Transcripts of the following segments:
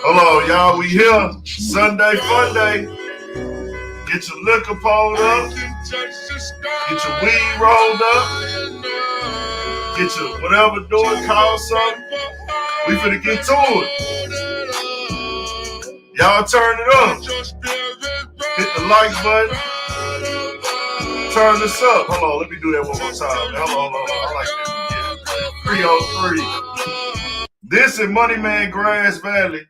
Hello, y'all. We here. Sunday fun day. Get your liquor pulled up. Get your weed rolled up. Get your whatever doing, call something. We finna get to it. Y'all turn it up. Hit the like button. Turn this up. Hold on, let me do that one more time. Hold on. I like this. 303. This and Money Man Grass Valley.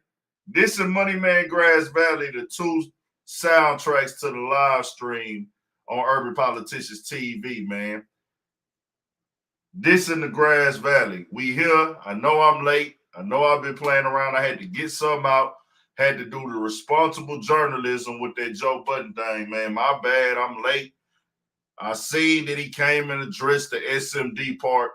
The two soundtracks to the live stream on Urban Politicians TV, man. This in the Grass Valley. We here. I know I'm late. I know I've been playing around. I had to get some out. Had to do the responsible journalism with that Joe Budden thing, man. My bad. I'm late. I seen that he came and addressed the SMD part.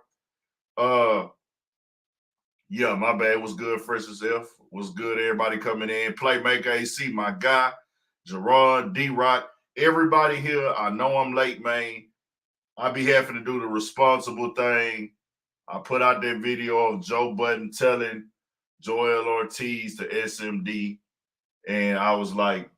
Yeah, my bad. Was good, Fresh as F. Was good, everybody coming in. Playmaker AC, my guy. Gerard, D-Rock, everybody here. I know I'm late, man. I be having to do the responsible thing. I put out that video of Joe Budden telling Joell Ortiz to SMD, and I was like,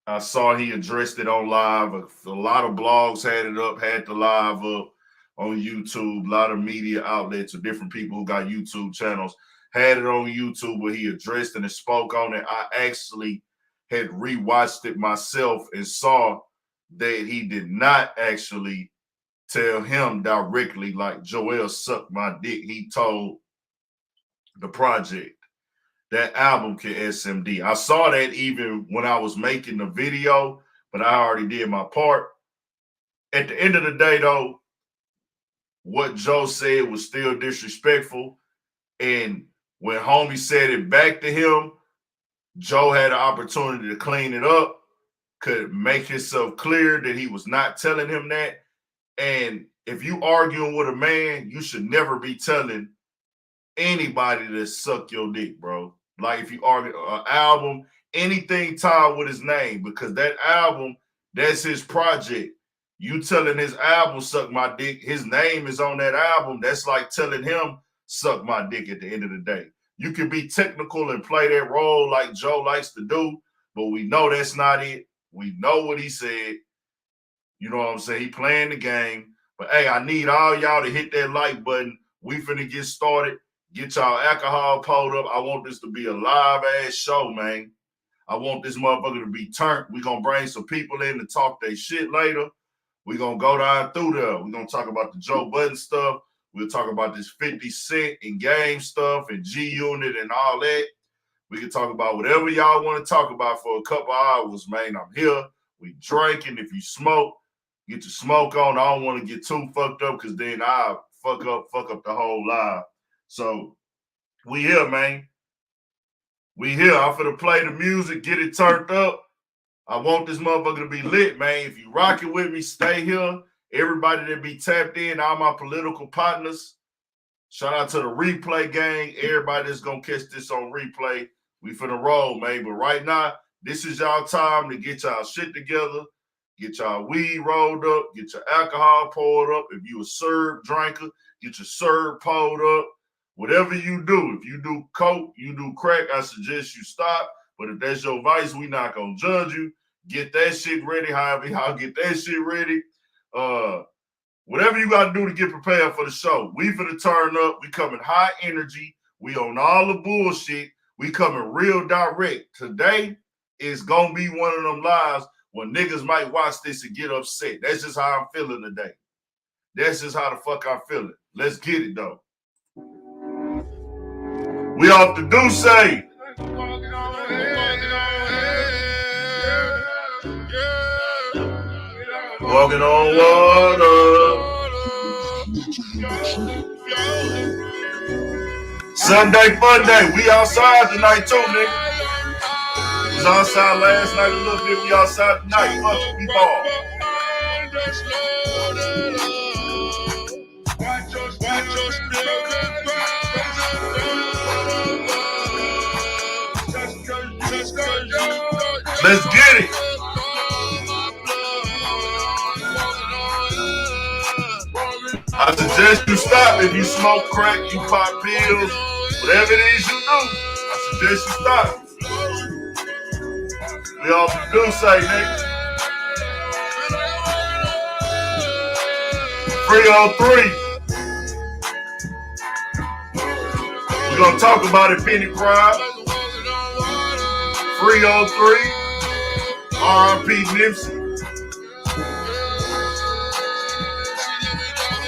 I saw he addressed it on live. A lot of blogs had it up, had the live up on YouTube. A lot of media outlets or different people who got YouTube channels had it on YouTube where he addressed and spoke on it. I actually had rewatched it myself and saw that he did not actually tell him directly like Joell sucked my dick. He told the project that album can SMD. I saw that even when I was making the video, but I already did my part. At the end of the day, though, what Joe said was still disrespectful. And when homie said it back to him, Joe had an opportunity to clean it up, could make himself clear that he was not telling him that. And if you arguing with a man, you should never be telling anybody to suck your dick, bro. Like if you argue an album, anything tied with his name, because that album, that's his project. You telling his album suck my dick, his name is on that album. That's like telling him suck my dick at the end of the day. You can be technical and play that role like Joe likes to do, but we know that's not it. We know what he said. You know what I'm saying? He playing the game. But hey, I need all y'all to hit that like button. We finna get started. Get y'all alcohol pulled up. I want this to be a live-ass show, man. I want this motherfucker to be turned. We're going to bring some people in to talk their shit later. We're going to go down through there. We're going to talk about the Joe Budden stuff. We'll talk about this 50 Cent and Game stuff and G-Unit and all that. We can talk about whatever y'all want to talk about for a couple hours, man. I'm here. We drinking. If you smoke, get your smoke on. I don't want to get too fucked up because then I'll fuck up the whole live. So we here, man. We here. I'm finna play the music, get it turned up. I want this motherfucker to be lit, man. If you rocking with me, stay here. Everybody that be tapped in, all my political partners. Shout out to the replay gang. Everybody that's gonna catch this on replay. We finna roll, man. But right now, this is y'all time to get y'all shit together. Get y'all weed rolled up. Get your alcohol poured up. If you a serve drinker, get your serve poured up. Whatever you do, if you do coke, you do crack, I suggest you stop. But if that's your vice, we not gonna judge you. Get that shit ready. However y'all get that shit ready. Whatever you got to do to get prepared for the show. We finna turn up. We coming high energy. We on all the bullshit. We coming real direct. Today is gonna be one of them lives when niggas might watch this and get upset. That's just how I'm feeling today. That's just how the fuck I'm feeling. Let's get it though. We off the Dissecting. Walking on water. Sunday fun day. We outside tonight too, nigga. We was outside last night a little bit. We outside tonight. Fuck it, we ball. Let's get it. I suggest you stop if you smoke crack, you pop pills, whatever it is you do. I Just you stop. We all do say, nigga. 303. We're gonna talk about it, Penny Pride. 303. R.I.P. Nipsey.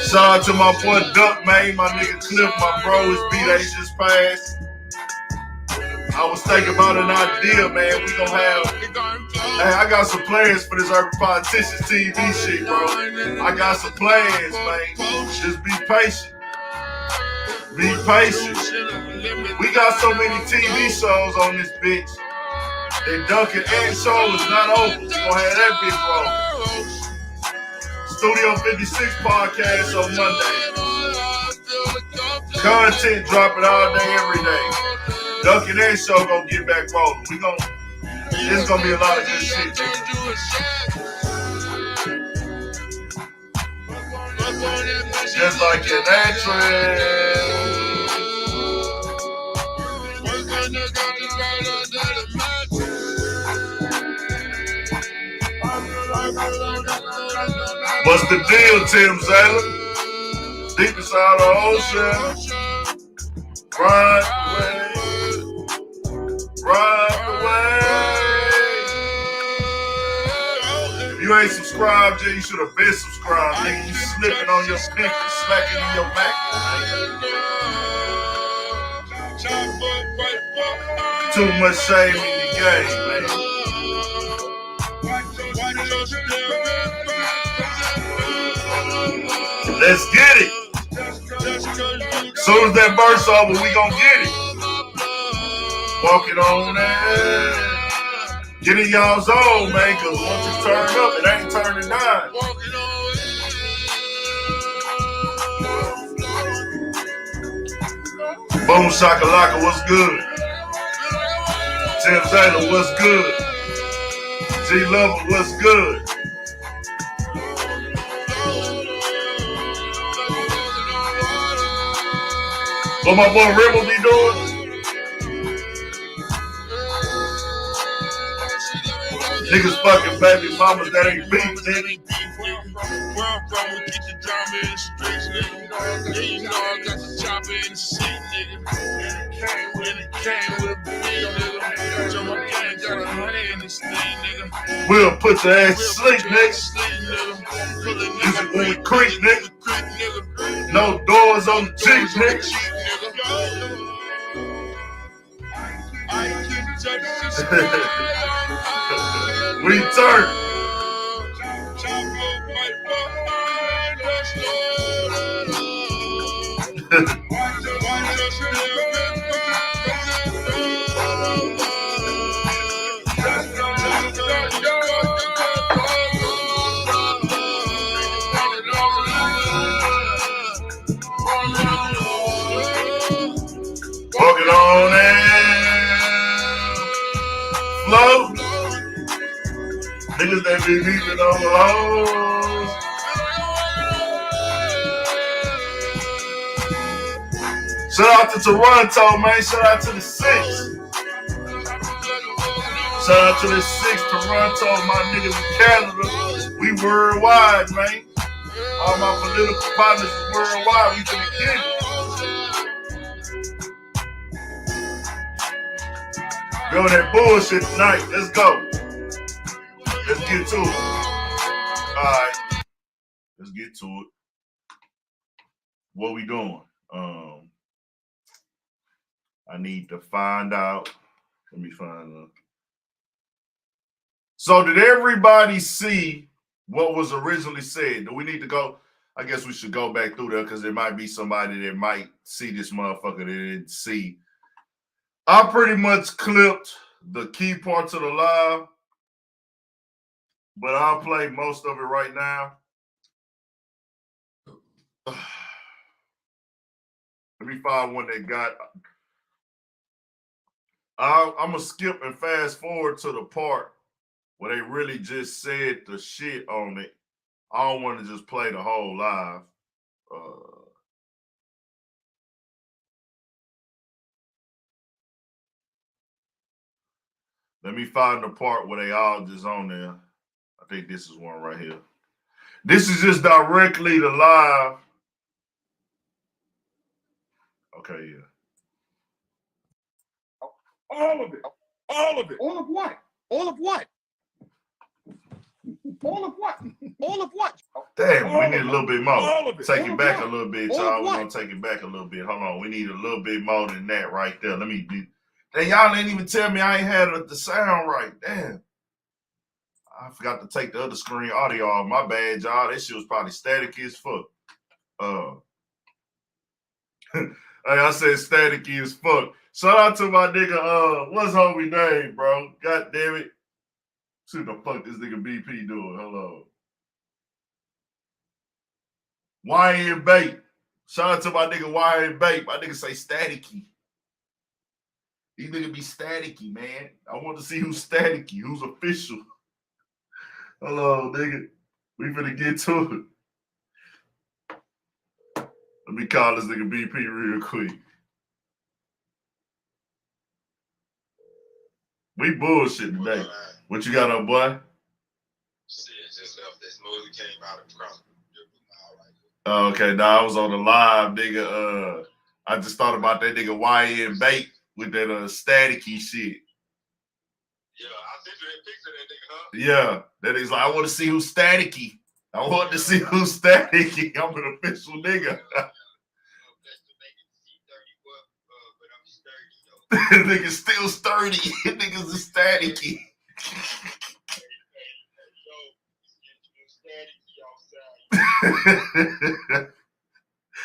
Shout out to my boy Duck, man. My nigga Cliff, my bro. His B-Day just passed. I was thinking about an idea, man. We gonna have. Hey, I got some plans for this Urban Politicians TV shit, bro. I got some plans, man. Just be patient. Be patient. We got so many TV shows on this bitch. The Duncan and show is not over. We gonna have that bitch roll. Studio 56 podcast on Monday. Content dropping all day, every day. Duncan and show gonna get back rolling. There's gonna be a lot of good shit. Just like an actress. What's the deal, Tim Zaylor? Deep inside the ocean. Ride away. If you ain't subscribed yet, you should have been subscribed, nigga. You slipping on your pinky, slacking in your back. Too much shame in the game, man. Let's get it. Soon as that verse over, we gon' get it. Walking on that. Get in y'all zone, man, cause once you turn up, it ain't turning down. Boom shakalaka, what's good? Tim Zaylor, what's good? G Lover, what's good? What my boy Rebel be doing? Niggas fucking baby mamas that ain't beef, nigga. We'll put your ass to sleep, nigga. This is when we creep, nigga. No doors on the Jeep, nigga. We turn. Walking on and flow. Niggas that be leaving on the hoes. Shout out to Toronto, man. Shout out to the 6. Shout out to the 6 Toronto, my niggas in Canada. We worldwide, man. All my political partners is worldwide. We finna get it. Go that bullshit tonight. Let's go. Let's get to it. Alright. Let's get to it. What we doing? I need to find out. Let me find out. So did everybody see what was originally said? Do we need to go? I guess we should go back through there because there might be somebody that might see this motherfucker that didn't see. I pretty much clipped the key parts of the live, but I'll play most of it right now. Let me find one that got. I'm going to skip and fast forward to the part where they really just said the shit on it. I don't want to just play the whole live. Let me find the part where they all just on there. I think this is one right here. This is just directly to live. Okay, yeah. All of it. All of it. All of what? All of what? All of what? All of what? Damn, we need a little bit more. All of it. Take All it of back what? a little bit, All y'all. of We're what? gonna take it back a little bit. Hold on. We need a little bit more than that right there. Let me do. Damn, y'all ain't even tell me I ain't had the sound right. Damn. I forgot to take the other screen audio off. My bad, y'all. That shit was probably staticky as fuck. Hey, I said staticky as fuck. Shout out to my nigga, what's homie name, bro? God damn it. See what the fuck this nigga BP doing. Hello. YN Bait. Shout out to my nigga YN Bait. My nigga say staticky. These niggas be staticky, man. I want to see who's staticky, who's official. Hello, nigga. We finna get to it. Let me call this nigga BP real quick. We bullshit today. What you got up, boy? Shit, just left this movie, came out across Oh, okay, now I was on the live, nigga. I just thought about that nigga YN Bait with that staticky shit. Yeah, I sent you that picture of that nigga, huh? Yeah, that is like, I want to see who's staticky. I want to see who's staticky. I'm an official nigga. Nigga's still sturdy. Niggas is staticky.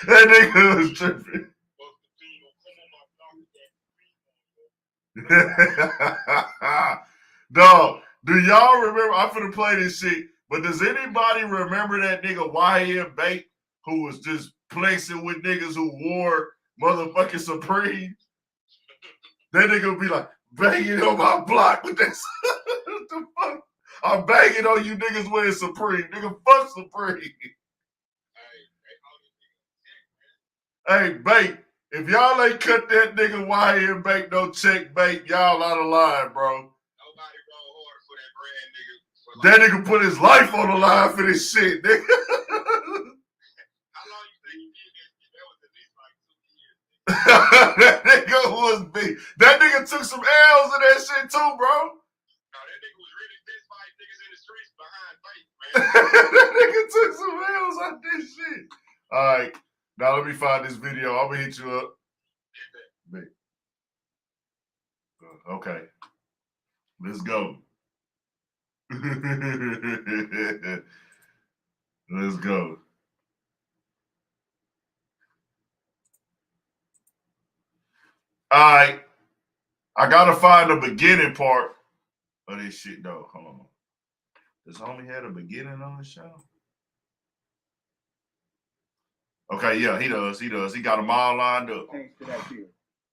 That nigga was tripping. Dog, do y'all remember? I'm finna play this shit, but does anybody remember that nigga YN Bait who was just flexing with niggas who wore motherfucking Supreme? That nigga would be like, banging on my block with this. What the fuck? I'm banging on you niggas wearing Supreme. Nigga, fuck Supreme. Hey, Bait, if y'all ain't cut that nigga YN Bait no check, Bait, y'all out of line, bro. Nobody roll hard for that brand, nigga. That nigga put his life on the line for this shit, nigga. How long you think he did that shit? That was at least like 2 years. That nigga was big. That nigga took some L's in that shit too, bro. No, that nigga was really fist fight niggas in the streets behind Bait, man. That nigga took some L's on this shit. All right. Now let me find this video. I'm gonna hit you up. Okay. Let's go. Let's go. All right. I gotta find the beginning part of this shit though. Hold on. Does homie had a beginning on the show? Okay, yeah, he does. He does. He got them all lined up. Thanks to that deal.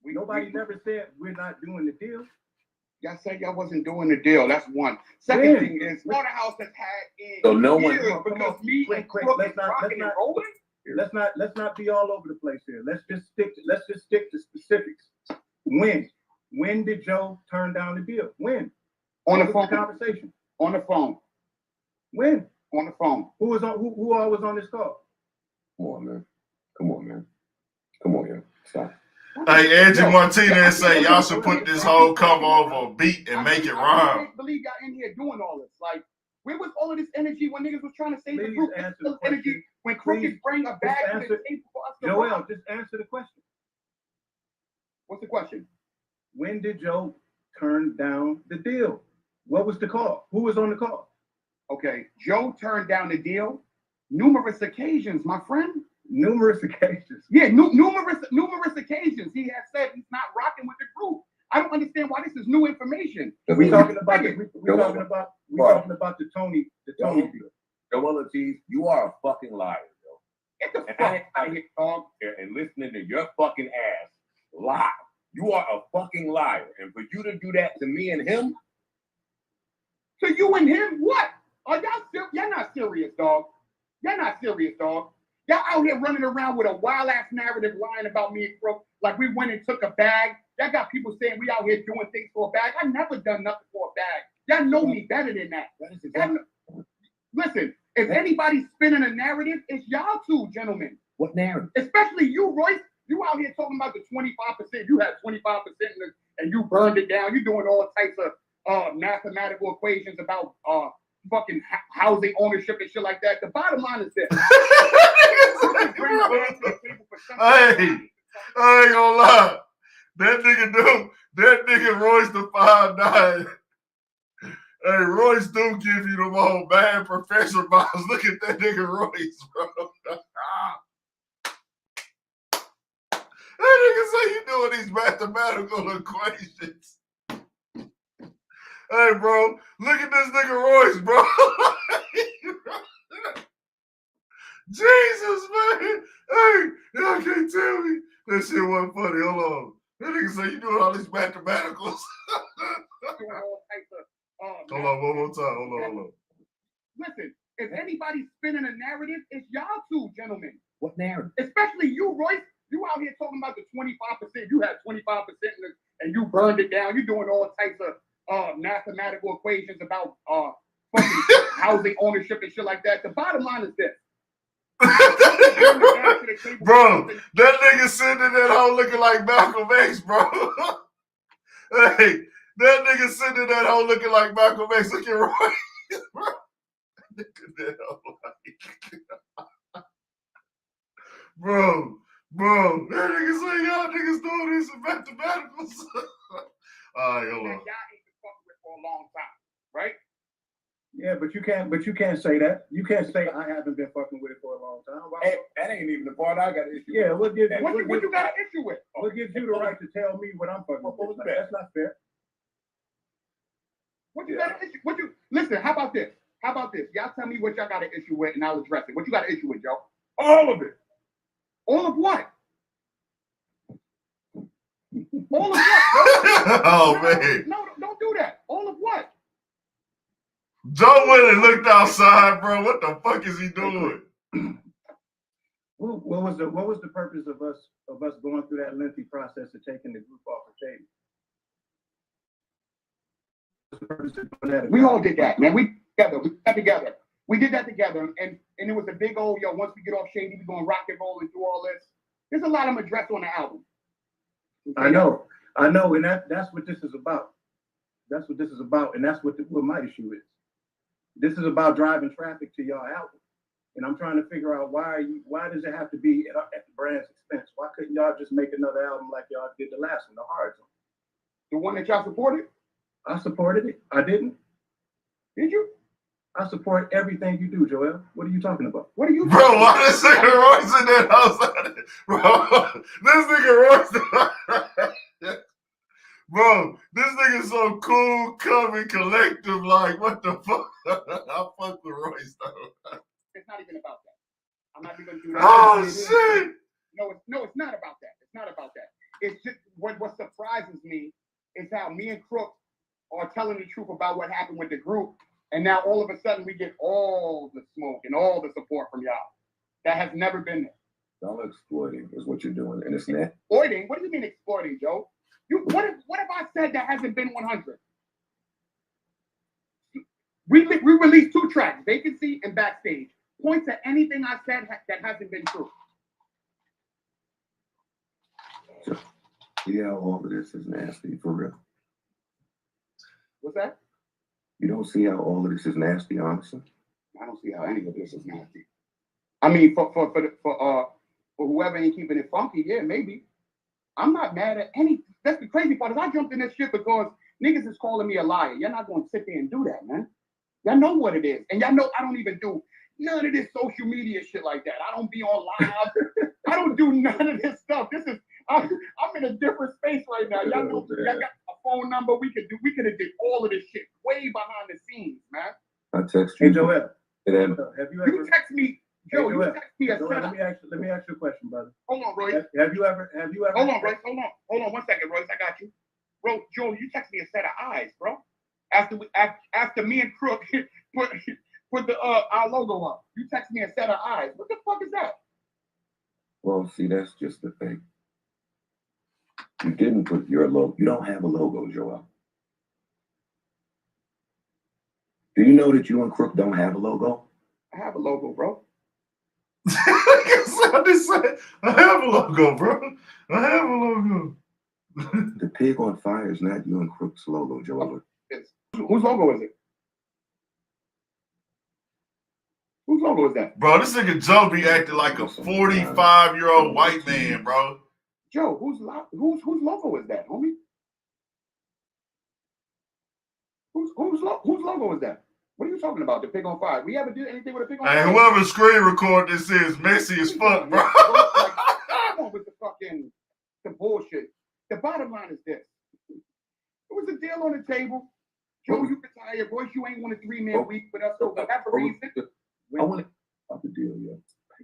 Nobody never said we're not doing the deal. Y'all said y'all wasn't doing the deal. That's one. Second thing is, Slaughterhouse has had in So no one- years come on, because me and quick, Crook let's is not- rocking and rolling. Let's not be all over the place here. Let's just stick to specifics. When did Joe turn down the deal? When? On the What was phone. conversation. On the phone. When? On the phone. Who all was on this call? Come on, man. Come on, man. Come on, here. Stop. Hey, Angie Martinez say y'all should put this whole cover over a beat and make it I rhyme. can't believe y'all in here doing all this. Like, where was all of this energy when niggas was trying to save the Please group? answer This the energy question. when Crooked Please, bring a bag to the answer- table for us to Joell, rock. just answer the question. What's the question? When did Joe turn down the deal? What was the call? Who was on the call? Okay, Joe turned down the deal numerous occasions, my friend. Numerous occasions. Yeah, numerous occasions. He has said he's not rocking with the group. I don't understand why this is new information. We talking about Nigga, we talking about the Tony deal. Joell Ortiz, you are a fucking liar, yo. Get the And fuck out of here, dog. And listening to your fucking ass lie. You are a fucking liar. And for you to do that to me and him, So you and him, what? Are y'all y'all not serious, dog? Y'all not serious, dog. Y'all out here running around with a wild ass narrative lying about me and Crook, like we went and took a bag Y'all got people saying we out here doing things for a bag. I never done nothing for a bag. Y'all know me better than that. Listen, if anybody's spinning a narrative, it's y'all two, gentlemen. What narrative? Especially you, Royce. You out here talking about the 25%. You had 25% and you burned it down. You're doing all types of mathematical equations about fucking housing ownership and shit like that. The bottom line is this. Hey, I ain't gonna lie. That nigga Royce the 5'9". Hey, Royce do give you the whole bad professor box. Look at that nigga Royce, bro. That nigga say you doing these mathematical equations. Hey, bro, look at this nigga Royce, bro. Jesus, man. Hey, y'all can't tell me. That shit wasn't funny. Hold on. That nigga say you doing all these mathematicals. Hold on, one more time. Hold on. Listen, if anybody's spinning a narrative, it's y'all two, gentlemen. What narrative? Especially you, Royce. You out here talking about the 25%. You had 25% and you burned it down. You're doing all types of mathematical equations about fucking housing ownership and shit like that. The bottom line is this. Bro, that nigga sitting in that hole looking like Malcolm X, bro. Hey, that nigga sitting in that hole looking like Malcolm X. Look at Roy. Bro, that nigga say y'all niggas doing this in mathematicals. All right, hold on. Y'all ain't been fucking with for a long time, right? Yeah, but you can't say that. You can't say I haven't been fucking with it for a long time. Hey, that ain't even the part I got an issue with. Yeah, what you got an issue with? What gives you the right to tell me what I'm fucking with? That's not fair. What you got an issue? Listen? How about this? Y'all tell me what y'all got an issue with, and I'll address it. What you got an issue with, Joe? All of it. All of what? All of what? Oh, man. No, don't do that. All of what? Joe went and looked outside, bro. What the fuck is he doing? What was the purpose of us going through that lengthy process of taking the group off of Shady? We all did that, man. We got together. We did that together, and it was a big old, once we get off Shady, we're going to rock and roll and do all this. There's a lot of them addressed on the album. I know, and that's what this is about. That's what this is about, and that's what my issue is. This is about driving traffic to y'all album, and I'm trying to figure out why does it have to be at the brand's expense? Why couldn't y'all just make another album like y'all did the last one, the hard one? The one that y'all supported? I supported it. I didn't. Did you? I support everything you do, Joell. What are you talking about? What are you? Bro, why this nigga Royce in that house? Bro, this nigga Royce. Bro, this nigga so cool, coming, collective. Like, what the fuck? I fuck with Royce though. It's not even about that. I'm not even doing that. Oh shit! No, it's not about that. It's not about that. It's just what surprises me is how me and Crook are telling the truth about what happened with the group, and now all of a sudden we get all the smoke and all the support from y'all. That has never been there. Y'all exploiting is what you're doing, and it's not. Exploiting? What do you mean exploiting, Joe? What have I said that hasn't been 100? We released 2 tracks, Vacancy and Backstage. Point to anything I said that hasn't been true. Yeah, all of this is nasty, for real. What's that? You don't see how all of this is nasty, honestly? I don't see how any of this is nasty. I mean, for whoever ain't keeping it funky, yeah, maybe. I'm not mad at any. That's the crazy part is I jumped in this shit because niggas is calling me a liar. You're not going to sit there and do that, man. Y'all know what it is. And y'all know I don't even do none of this social media shit like that. I don't be on live. I don't do none of this stuff. I'm in a different space right now. Y'all know y'all got a phone number. We could have did all of this shit way behind the scenes, man. I text you. Hey, Joell. Have you text me, Joe? Hey, you text me a Joell, setup. let me ask you a question, brother. Hold on, Royce. Have you ever? Hold on, Royce. Hold on 1 second, Royce. I got you. Bro, Joe, you text me a set of eyes, bro. After me and Crook put the our logo up. You text me a set of eyes. What the fuck is that? Well, see, that's just the thing. You didn't put your logo. You don't have a logo, Joell. Do you know that you and Crook don't have a logo? I have a logo, bro. I just said, I have a logo, bro. I have a logo. The pig on fire is not you and Crook's logo, Joell. Whose logo is it? Whose logo is that? Bro, this nigga Joe be acting like a 45-year-old white man, bro. Joe, whose logo is that, homie? Whose logo is that? What are you talking about? The pig on fire. We ever did anything with a pig on fire? Hey, whoever screen record this is messy as fuck, bro. Come on with the bullshit. The bottom line is this. It was a deal on the table. Joe, you retired. Royce, you ain't won a 3-man week with us for whatever reason. I want the deal, yeah.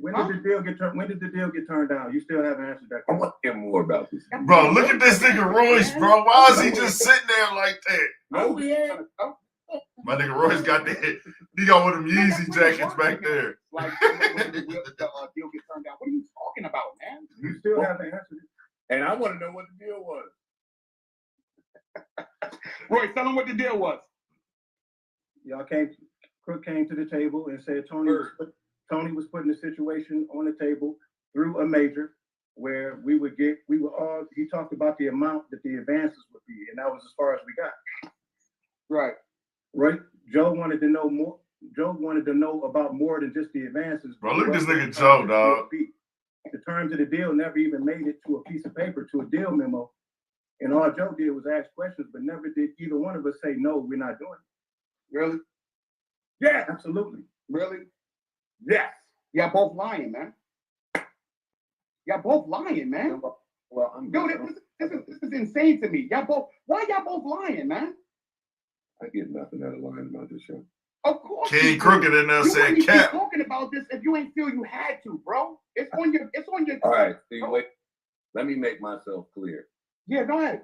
When did the deal get turned down? You still haven't answered that I question. want to hear more about this. Bro, look at this nigga Royce, bro. Why is he just sitting there like that? No, we ain't. My nigga Royce got that. He got one of them Yeezy jackets back there. Like, when the deal get turned down. What are you talking about, man? You still haven't answered it. And I want to know what the deal was. Royce, tell him what the deal was. Crook came to the table and said Tony was putting the situation on the table through a major where he talked about the amount that the advances would be, and that was as far as we got. Right? Joe wanted to know more. Joe wanted to know about more than just the advances. Bro, look at this nigga Joe, dog. The terms of the deal never even made it to a piece of paper, to a deal memo. And all Joe did was ask questions, but never did either one of us say, no, we're not doing it. Really? Yeah, absolutely. Really? Yes. Y'all both lying, man. Y'all both lying, man. Well, I'm Yo, this is insane to me. Why y'all both lying, man? I get nothing out of lying about this show. Of course. King Crooked in there You said wouldn't cap. be talking about this if you ain't feel you had to, bro. It's on your. All right, Steve, wait. Let me make myself clear. Yeah, go ahead.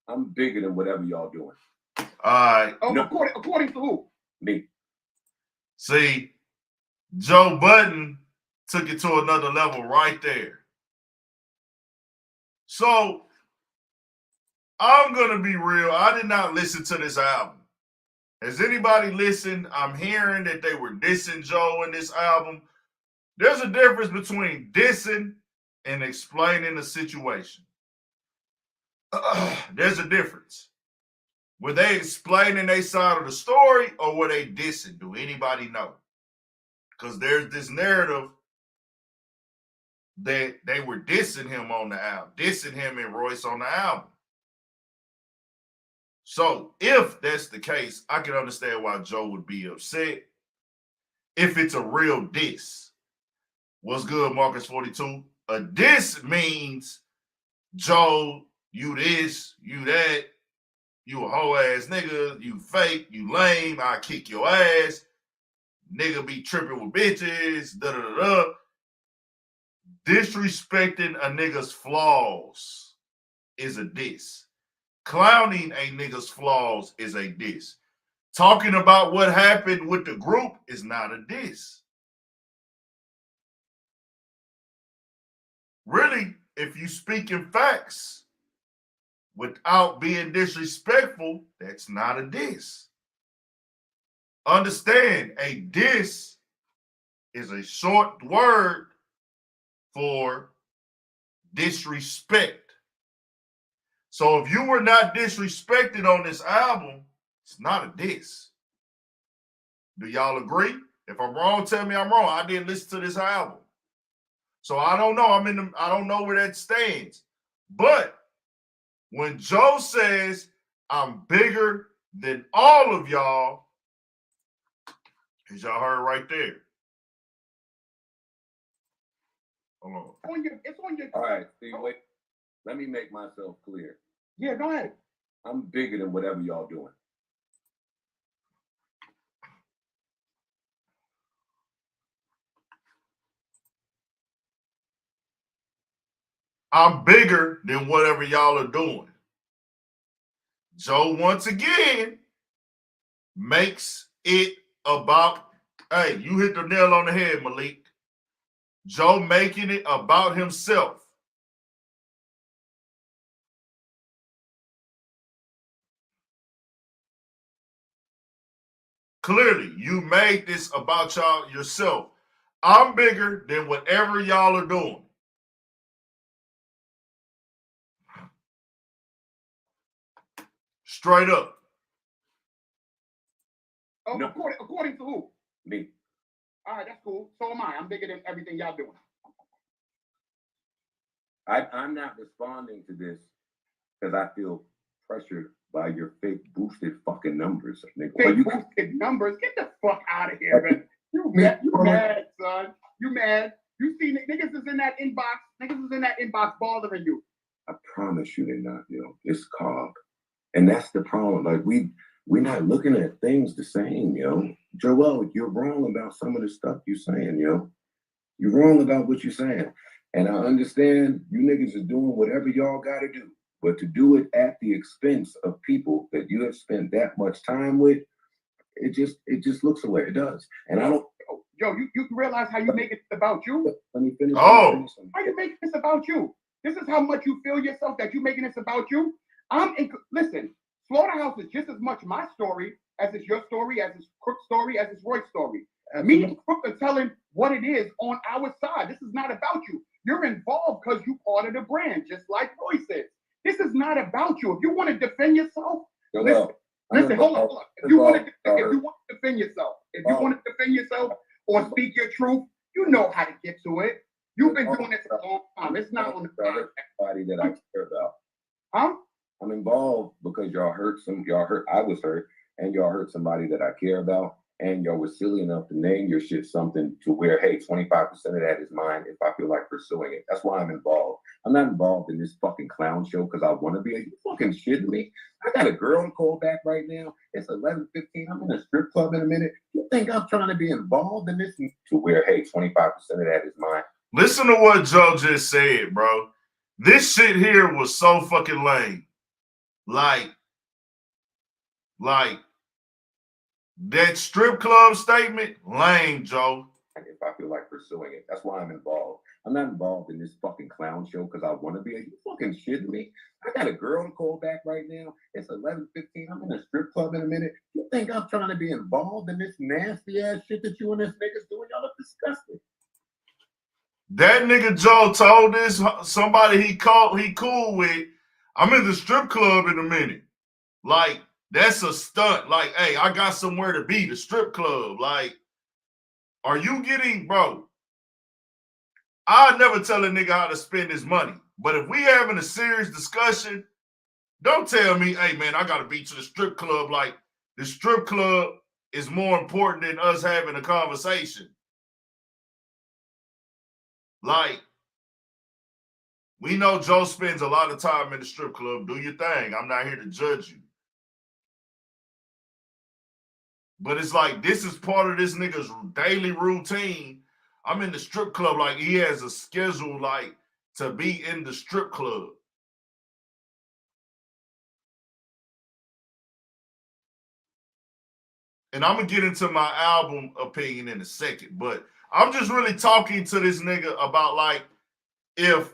I'm bigger than whatever y'all doing. All right. Oh, No. according to who? Me. See, Joe Budden took it to another level right there. So, I'm going to be real. I did not listen to this album. Has anybody listened? I'm hearing that they were dissing Joe in this album. There's a difference between dissing and explaining the situation. There's a difference. Were they explaining their side of the story or were they dissing? Do anybody know? Because there's this narrative that they were dissing him on the album, dissing him and Royce on the album. So if that's the case, I can understand why Joe would be upset. If it's a real diss. What's good, Marcus 42? A diss means, Joe, you this, you that, you a hoe ass nigga, you fake, you lame, I kick your ass, nigga be tripping with bitches, da da da da. Disrespecting a nigga's flaws is a diss. Clowning a nigga's flaws is a diss. Talking about what happened with the group is not a diss. Really, if you speak in facts without being disrespectful, that's not a diss. Understand, a diss is a short word for disrespect. So if you were not disrespected on this album, it's not a diss. Do y'all agree? If I'm wrong, tell me I'm wrong. I didn't listen to this album. So I don't know. I don't know where that stands. But when Joe says I'm bigger than all of y'all, as y'all heard right there. Hold on. It's on your. All right, Steve, wait. Let me make myself clear. Yeah, go ahead. I'm bigger than whatever y'all doing. I'm bigger than whatever y'all are doing. Joe, once again, makes it about, hey, you hit the nail on the head, Malik. Joe making it about himself. Clearly, you made this about y'all yourself. I'm bigger than whatever y'all are doing. Straight up. Oh, No. according to who? Me. All right, that's cool. So am I. I'm bigger than everything y'all doing. I'm not responding to this because I feel pressured by your fake boosted fucking numbers. Nigga. Fake boosted numbers. Get the fuck out of here, man. You mad, son. You mad. You see niggas is in that inbox. Niggas is in that inbox bothering you. I promise you they're not, yo. It's Cobb. And that's the problem. Like we're not looking at things the same, yo. Joell, you're wrong about some of the stuff you're saying, yo. You're wrong about what you're saying. And I understand you niggas is doing whatever y'all gotta do. But to do it at the expense of people that you have spent that much time with, it just looks the way it does. And I don't. Yo, you realize how you make it about you? Let me finish. Oh. How you make this about you? This is how much you feel yourself that you making this about you. Listen, Slaughterhouse is just as much my story as it's your story, as it's Crook's story, as it's Roy's story. Me and Crook are telling what it is on our side. This is not about you. You're involved because you're part of the brand, just like Roy said. This is not about you. If you want to defend yourself, listen, hold on. If you want to defend yourself, or speak your truth, you know how to get to it. You've been doing this for a long time. It's not on the everybody that I care about. Huh? I'm involved because y'all I was hurt, and y'all hurt somebody that I care about, and y'all was silly enough to name your shit something to where, hey, 25% of that is mine if I feel like pursuing it. That's why I'm involved. I'm not involved in this fucking clown show because I want to be. Are you fucking shitting me? I got a girl to call back right now. It's 11:15. I'm in a strip club in a minute. You think I'm trying to be involved in this to where, hey, 25% of that is mine? Listen to what Joe just said, bro. This shit here was so fucking lame. Like that strip club statement, lame, Joe. If I feel like pursuing it, that's why I'm involved. I'm not involved in this fucking clown show because I want to be. Are you fucking shitting me? I got a girl to call back right now. It's 11:15. I'm in a strip club in a minute. You think I'm trying to be involved in this nasty ass shit that you and this niggas doing? Y'all look disgusting. That nigga Joe told this somebody he cool with, I'm in the strip club in a minute. Like, that's a stunt. Like, hey, I got somewhere to be, the strip club. Like, are you getting, bro? I'd never tell a nigga how to spend his money. But if we having a serious discussion, don't tell me, hey, man, I got to be to the strip club. Like, the strip club is more important than us having a conversation. Like, we know Joe spends a lot of time in the strip club. Do your thing. I'm not here to judge you. But it's like, this is part of this nigga's daily routine. I'm in the strip club. Like, he has a schedule, like, to be in the strip club. And I'm going to get into my album opinion in a second. But I'm just really talking to this nigga about, like, if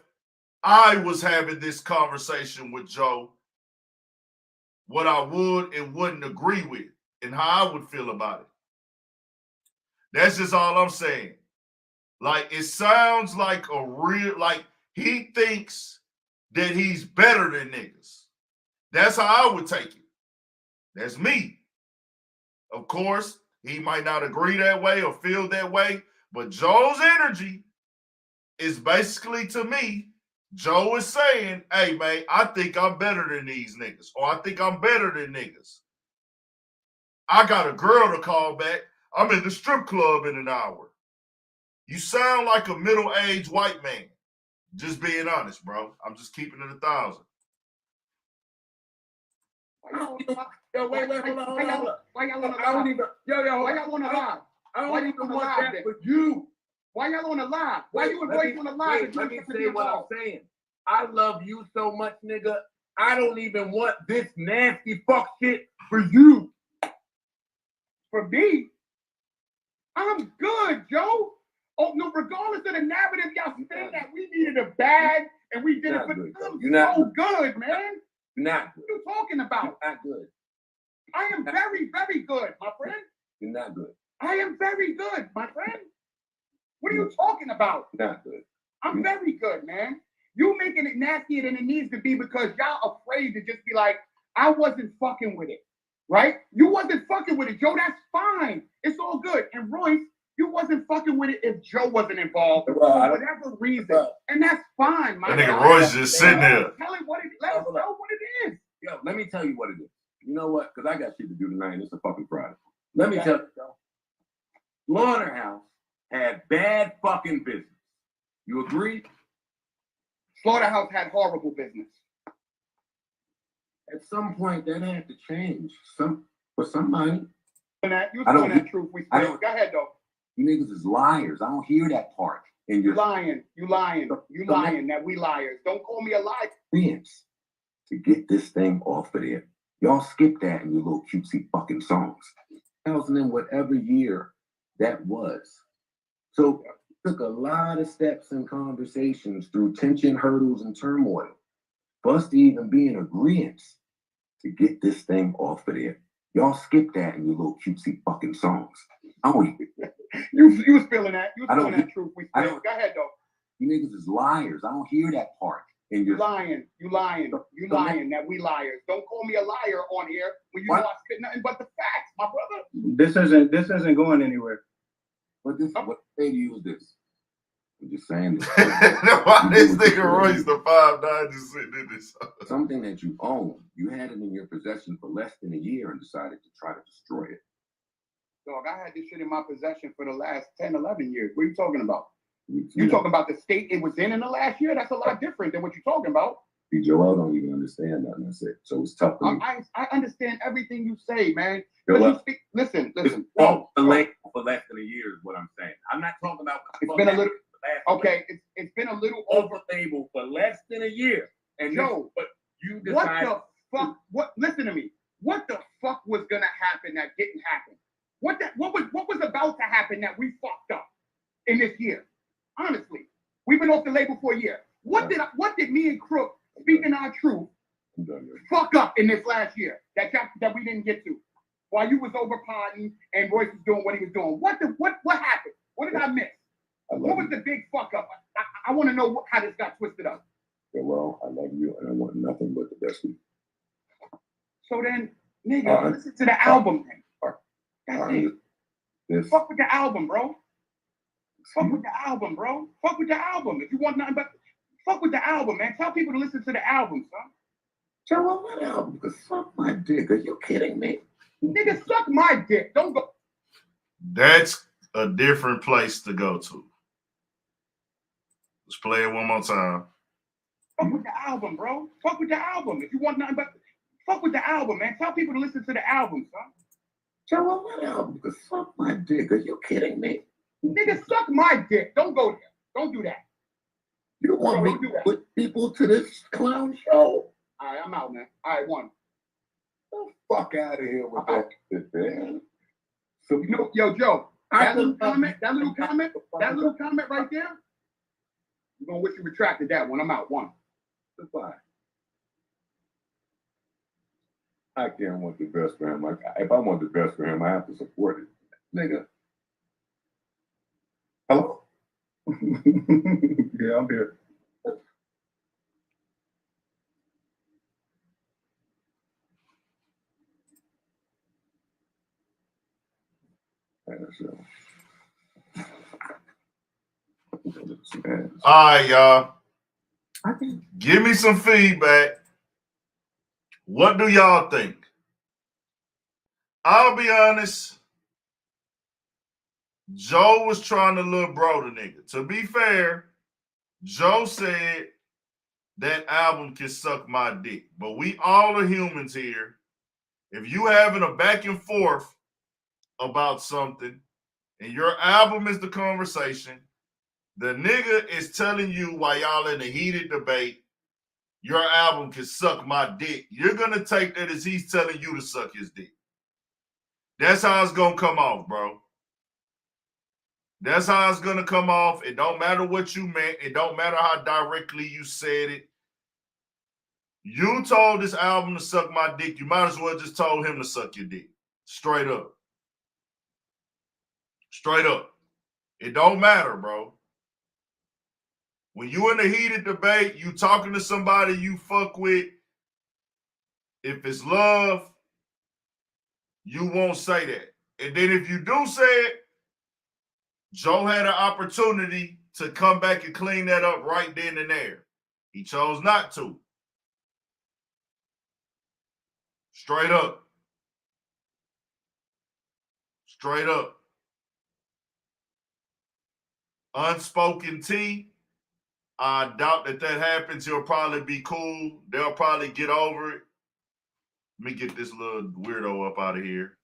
I was having this conversation with Joe, what I would and wouldn't agree with and how I would feel about it. That's just all I'm saying. Like, it sounds like a real, like, he thinks that he's better than niggas. That's how I would take it. That's me. Of course, he might not agree that way or feel that way, but Joe's energy is basically, to me, Joe is saying, hey, man, I think I'm better than these niggas, or I think I'm better than niggas. I got a girl to call back. I'm in the strip club in an hour. You sound like a middle-aged white man. Just being honest, bro. I'm just keeping it 1,000. Yo, wait, hold on. Why y'all on the live? Why y'all on the live? I don't even want that with you. Why y'all on the live? Why you and Royce on the live? Let me say what I'm saying. I love you so much, nigga. I don't even want this nasty fuck shit for you. For me? I'm good, Joe. Oh, no, regardless of the narrative, y'all saying that we needed a bag and we did it for them. So good, man. Not good. What are you talking about? Not good. I am very, very good, my friend. You're not good. I am very good, my friend. What are you talking about? Not good. I'm very good, man. You making it nastier than it needs to be because y'all afraid to just be like, I wasn't fucking with it, right? You wasn't fucking with it, Joe. That's fine. It's all good. And Royce, you wasn't fucking with it if Joe wasn't involved for whatever reason, and that's fine. My That nigga guy. Royce just sitting there. Tell him what it. Let us know what it is. Yo, let me tell you what it is. You know what? Because I got shit to do tonight. It's a fucking Friday. Let me tell you. Slaughterhouse had bad fucking business. You agree? Slaughterhouse had horrible business. At some point, that had to change. For somebody. You was I don't- telling that truth. We I said. don't- Go ahead, though. You niggas is liars. I don't hear that part. And You you're lying. You lying. You lying. That we liars. Don't call me a liar. experience to get this thing off of there. Y'all skip that in your little cutesy fucking songs. 2000 whatever year that was. So it took a lot of steps and conversations through tension, hurdles, and turmoil for us to even be in agreement to get this thing off of there. Y'all skip that in your little cutesy fucking songs. You was feeling that. You was I don't- feeling that truth. We I said. don't- Go ahead, though. You niggas is liars. I don't hear that part. And You you're lying. You lying. You lying. That we liars. Don't call me a liar on here when you What? know I spit nothing but the facts, my brother. This isn't going anywhere. But this what they use this. I'm just saying this. Why this nigga Royce the 5'9" just sitting in this? Something that you own, you had it in your possession for less than a year and decided to try to destroy it. Dog, I had this shit in my possession for the last 10, 11 years. What are you talking about? You You talking about the state it was in the last year? That's a lot different than what you're talking about. See, Joell don't even understand nothing I said. So it's tough for me. I understand everything you say, man. Joell, But you speak, listen. it's Yo, off the label for less than a year is what I'm saying. I'm not talking about It's been a little- okay, it's been a little off over. the label for less than a year. And Joe, but you what decided the fuck? What? Listen to me. What the fuck was gonna happen that didn't happen? What was about to happen that we fucked up in this year? Honestly, we've been off the label for a year. What did me and Crook, speaking our truth, I'm done here. fuck up in this last year that we didn't get to? While you was over potting and Royce was doing what he was doing. What happened? What did I miss? I love What was you. the big fuck up? I want to know how this got twisted up. Joell, I love you and I want nothing but the best for you. So then, nigga, listen to the album then. That's it. This Fuck with the album, bro. Fuck with the album, bro. Fuck with the album. If you want nothing but fuck with the album, man. Tell people to listen to the album, son. Joell, what album? Because suck my dick. Are you kidding me? Nigga, suck my dick. Don't go. That's a different place to go to. Let's play it one more time. Fuck with the album, bro. Fuck with the album. If you want nothing but fuck with the album, man. Tell people to listen to the album, son. Joell, what album? Because suck my dick. Are you kidding me? Nigga, suck my dick. Don't go there. Don't do that. You want me Don't do to that. put people to this clown show? All right, I'm out, man. All right, one. The fuck out of here with that shit, man. So You know, yo, Joe, that little comment right there, you're gonna wish you retracted that one. I'm out. One. Goodbye. I can't want the best for him. If I want the best for him, I have to support it. Nigga. Hello? Yeah, I'm here. All right, y'all. Give me some feedback. What do y'all think? I'll be honest. Joe was trying to little bro the nigga. To be fair, Joe said that album can suck my dick. But we all are humans here. If you having a back and forth about something and your album is the conversation, the nigga is telling you while y'all in a heated debate, your album can suck my dick. You're going to take that as he's telling you to suck his dick. That's how it's going to come off, bro. That's how it's going to come off. It don't matter what you meant. It don't matter how directly you said it. You told this album to suck my dick. You might as well just told him to suck your dick. Straight up. Straight up. It don't matter, bro. When you in a heated debate, you talking to somebody you fuck with, if it's love, you won't say that. And then if you do say it, Joe had an opportunity to come back and clean that up right then and there. He chose not to. Straight up. Straight up. Unspoken T. I doubt that happens. He'll probably be cool. They'll probably get over it. Let me get this little weirdo up out of here.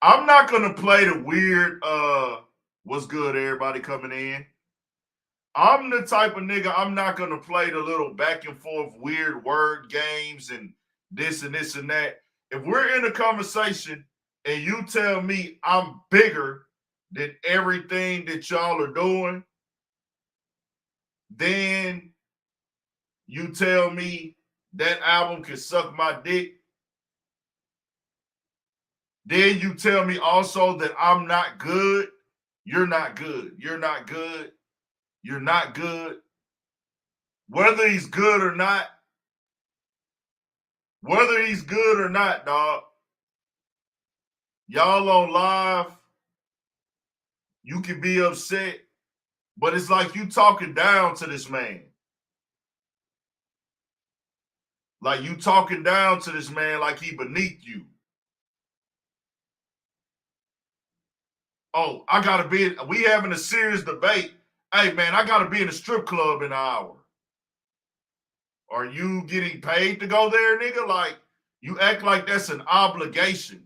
I'm not going to play the weird, what's good, everybody coming in. I'm the type of nigga, I'm not going to play the little back and forth weird word games and this and that. If we're in a conversation and you tell me I'm bigger than everything that y'all are doing, then you tell me that album can suck my dick. Then you tell me also that I'm not good. You're not good. You're not good. You're not good. Whether he's good or not, dog, y'all on live, you can be upset, but it's like you talking down to this man. Like you talking down to this man like he beneath you. Oh, we having a serious debate. Hey, man, I got to be in a strip club in an hour. Are you getting paid to go there, nigga? Like, you act like that's an obligation.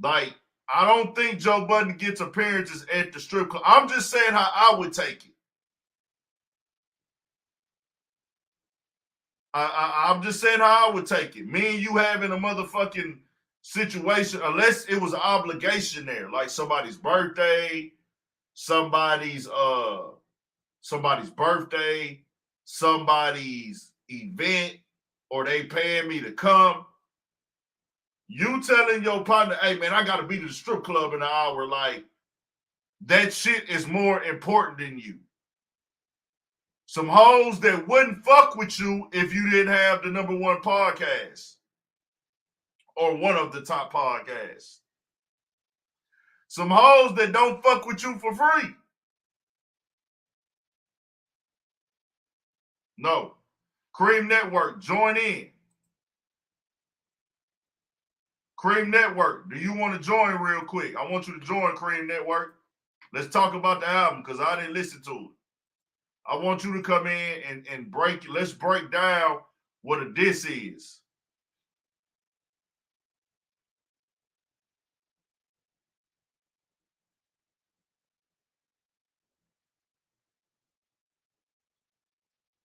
Like, I don't think Joe Budden gets appearances at the strip club. I'm just saying how I would take it. I'm just saying how I would take it. Me and you having a motherfucking situation, unless it was an obligation there, like somebody's birthday, somebody's birthday, somebody's event, or they paying me to come. You telling your partner, hey man, I gotta be to the strip club in an hour, like that shit is more important than you. Some hoes that wouldn't fuck with you if you didn't have the #1 podcast or one of the top podcasts. Some hoes that don't fuck with you for free. No. Cream Network, join in. Cream Network, do you want to join real quick? I want you to join Cream Network. Let's talk about the album because I didn't listen to it. I want you to come in and let's break down what a diss is.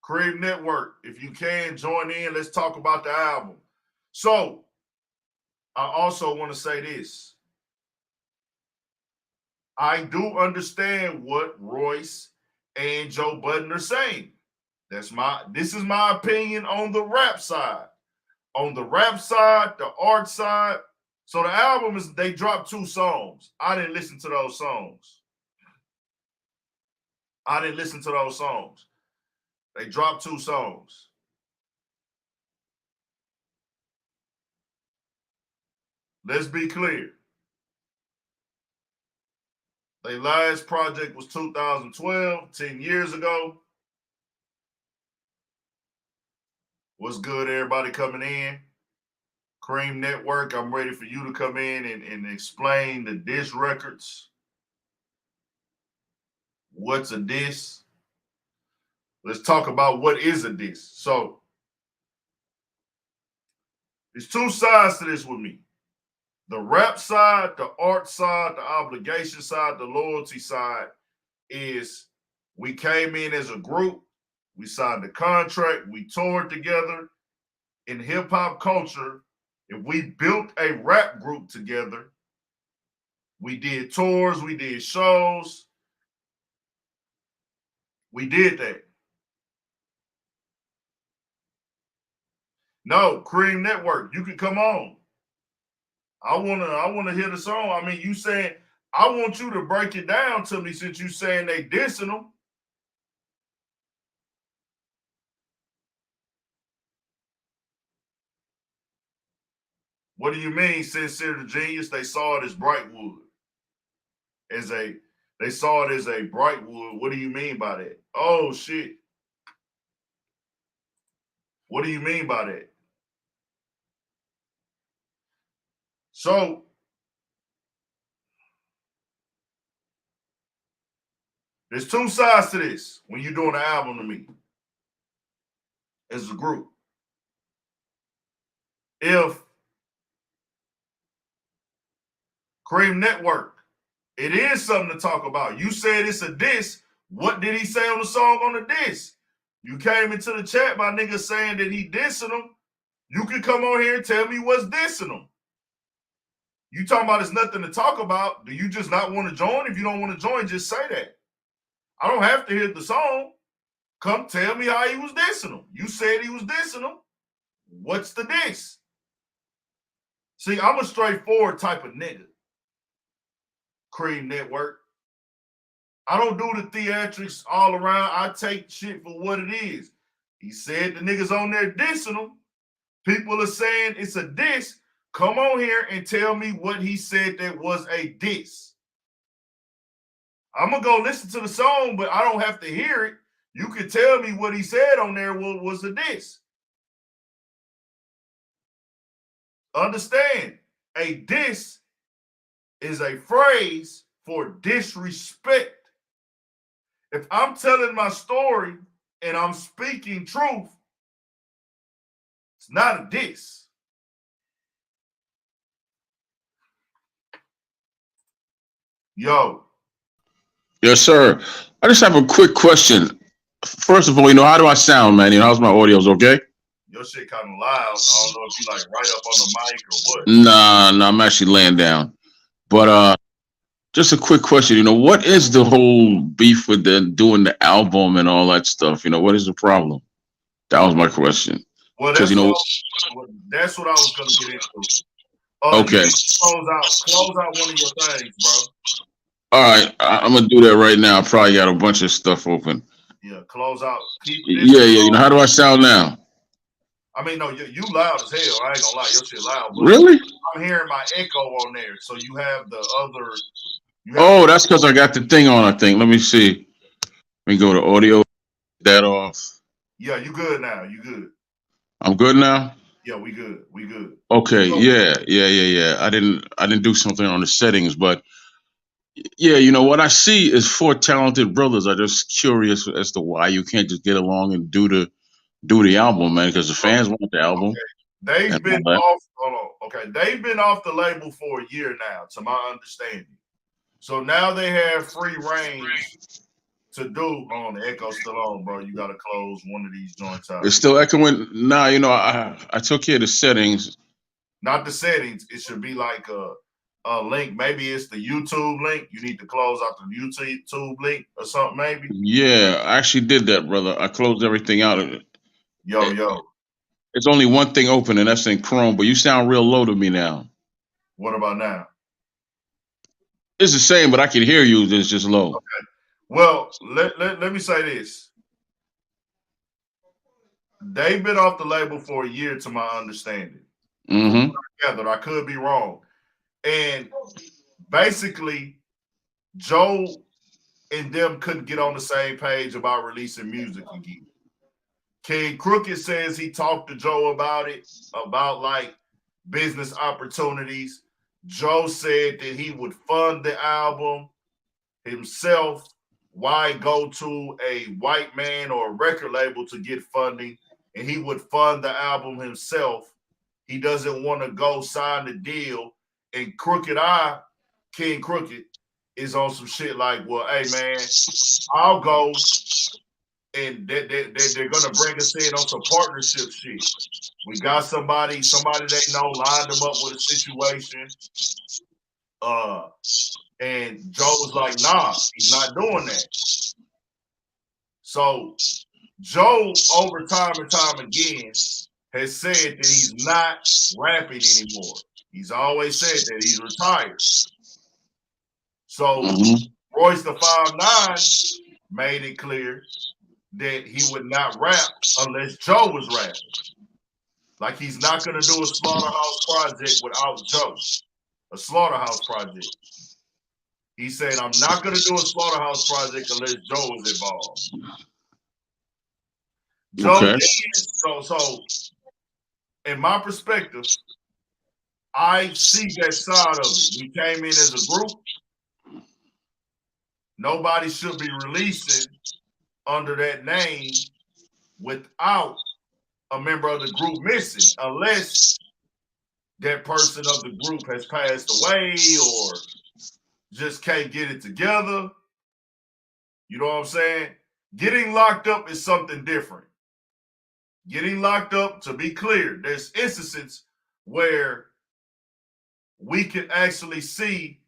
Cream Network, if you can, join in. Let's talk about the album. So, I also want to say this. I do understand what Royce and Joe Budden are saying. This is my opinion on the rap side. On the rap side, the art side. So the album they dropped 2 songs. I didn't listen to those songs. They dropped 2 songs. Let's be clear. Their last project was 2012, 10 years ago. What's good, everybody coming in? Cream Network, I'm ready for you to come in and explain the diss records. What's a diss? Let's talk about what is a diss. So, there's 2 sides to this with me. The rap side, the art side, the obligation side, the loyalty side is we came in as a group, we signed a contract, we toured together. In hip-hop culture, if we built a rap group together, we did tours, we did shows, we did that. No, Cream Network, you can come on. I wanna hear the song. I mean, you saying I want you to break it down to me since you saying they dissing them. What do you mean, Sincere the Genius? They saw it as Brightwood. They saw it as a Brightwood. What do you mean by that? Oh shit. What do you mean by that? So there's two sides to this when you're doing an album to me as a group. If Cream Network, it is something to talk about. You said it's a diss. What did he say on the song on the diss? You came into the chat, my nigga, saying that he dissing them. You can come on here and tell me what's dissing them. You talking about it's nothing to talk about. Do you just not want to join? If you don't want to join, just say that. I don't have to hear the song. Come tell me how he was dissing them. You said he was dissing them. What's the diss? See, I'm a straightforward type of nigga. Cream Network. I don't do the theatrics all around. I take shit for what it is. He said the niggas on there dissing him. People are saying it's a diss. Come on here and tell me what he said that was a diss. I'm going to go listen to the song, but I don't have to hear it. You can tell me what he said on there was a diss. Understand, a diss is a phrase for disrespect. If I'm telling my story and I'm speaking truth, it's not a diss. Yo. Yes, sir. I just have a quick question. First of all, how do I sound, man? How's my audio's okay? Your shit kind of loud. I don't know if you like right up on the mic or what. Nah, I'm actually laying down. But just a quick question. What is the whole beef with doing the album and all that stuff? What is the problem? That was my question. Well, that's what I was going to get into. Okay. Close out one of your things, bro. All right, I'm gonna do that right now. I probably got a bunch of stuff open. Yeah, close out. Yeah. How do I sound now? I mean, no, you loud as hell. I ain't gonna lie, your shit loud. Really? I'm hearing my echo on there, so you have the other. Oh, that's because I got the thing on. I think. Let me see. Let me go to audio. That off. Yeah, you good now. You good. I'm good now. Yeah, we good. We good. Okay. Yeah. I didn't do something on the settings, but. Yeah, what I see is four talented brothers. I'm just curious as to why you can't just get along and do the album, man, because the fans want the album. Okay. They've been off. Hold on. Okay, they've been off the label for a year now, to my understanding. So now they have free reign to do. On the echo's still on, bro. You gotta close one of these joints out. It's still echoing. Nah, I took care of the settings. Not the settings. It should be like a link. Maybe it's the YouTube link. You need to close out the YouTube link or something, maybe. Yeah, I actually did that, brother. I closed everything out of it. Yo. It's only one thing open, and that's in Chrome, but you sound real low to me now. What about now? It's the same, but I can hear you. It's just low. Okay. Well, let me say this. They've been off the label for a year, to my understanding. Mm-hmm. I could be wrong. And basically, Joe and them couldn't get on the same page about releasing music again. King Crooked says he talked to Joe about it, about like business opportunities. Joe said that he would fund the album himself. Why go to a white man or a record label to get funding? And he would fund the album himself. He doesn't want to go sign the deal. And King Crooked, is on some shit like, well, hey, man, I'll go. And they're going to bring us in on some partnership shit. We got somebody they know lined them up with a situation. And Joe was like, nah, he's not doing that. So Joe, over time and time again, has said that he's not rapping anymore. He's always said that he's retired. So Mhm. Royce the 5'9" made it clear that he would not rap unless Joe was rapping. Like he's not gonna do a Slaughterhouse project without Joe. A Slaughterhouse project. He said, I'm not gonna do a Slaughterhouse project unless Joe is involved. Joe Okay. did. So in my perspective, I see that side of it. We came in as a group. Nobody should be releasing under that name without a member of the group missing, unless that person of the group has passed away or just can't get it together. You know what I'm saying? Getting locked up is something different. Getting locked up, to be clear, there's instances where we can actually see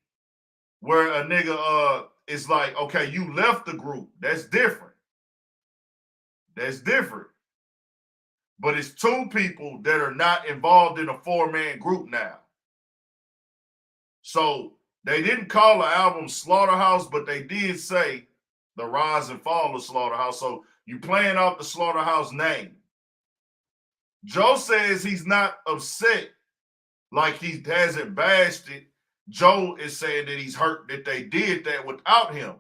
where a nigga is like, okay, you left the group. That's different. That's different. But it's two people that are not involved in a 4-man group now. So they didn't call the album Slaughterhouse, but they did say the rise and fall of Slaughterhouse. So you playing off the Slaughterhouse name. Joe says he's not upset, like he hasn't bashed it. Joe is saying that he's hurt that they did that without him.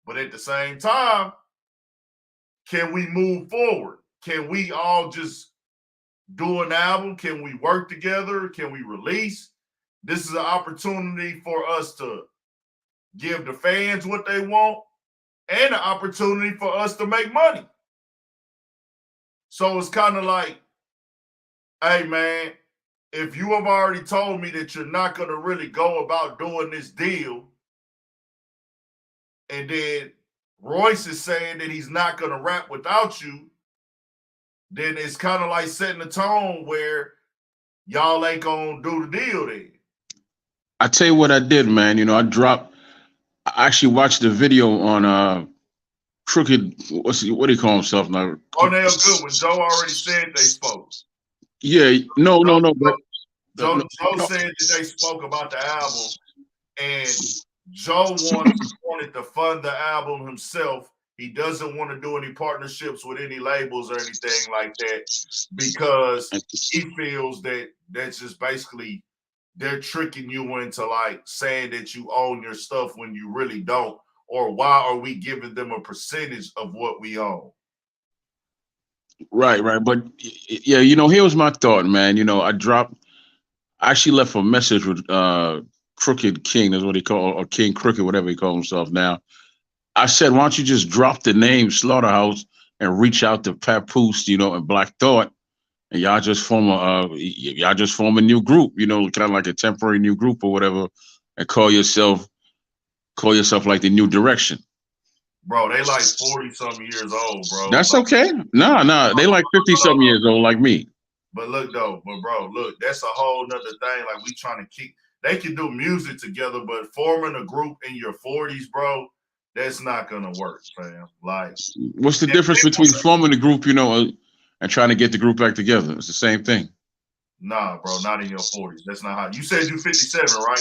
But at the same time, can we move forward? Can we all just do an album? Can we work together? Can we release? This is an opportunity for us to give the fans what they want and an opportunity for us to make money. So it's kind of like, hey, man, if you have already told me that you're not going to really go about doing this deal, and then Royce is saying that he's not going to rap without you, then it's kind of like setting the tone where y'all ain't going to do the deal then. I tell you what I did, man. You know, I actually watched the video on Crooked, what do you call himself now? Cornell Goodwin. Joe already said they spoke. Yeah, no. But Joe said that they spoke about the album, and Joe wanted to fund the album himself. He doesn't want to do any partnerships with any labels or anything like that because he feels that that's just basically they're tricking you into like saying that you own your stuff when you really don't, or why are we giving them a percentage of what we own? Right. But yeah, you know, here was my thought, man. You know, I actually left a message with Crooked King, that's what he called, or King Crooked, whatever he called himself now. I said, why don't you just drop the name Slaughterhouse and reach out to Papoose, you know, and Black Thought, and y'all just form a new group, you know, kind of like a temporary new group or whatever, and call yourself like the New Direction. Bro, they like 40-something years old, bro. That's okay. No, they like 50-something years old like me. But look, though, that's a whole nother thing. Like, we trying to keep, they can do music together, but forming a group in your 40s, bro, that's not gonna work, fam. Like, what's the difference between forming a group, you know, and trying to get the group back together? It's the same thing. Nah, bro, not in your 40s. That's not how you said you're 57, right?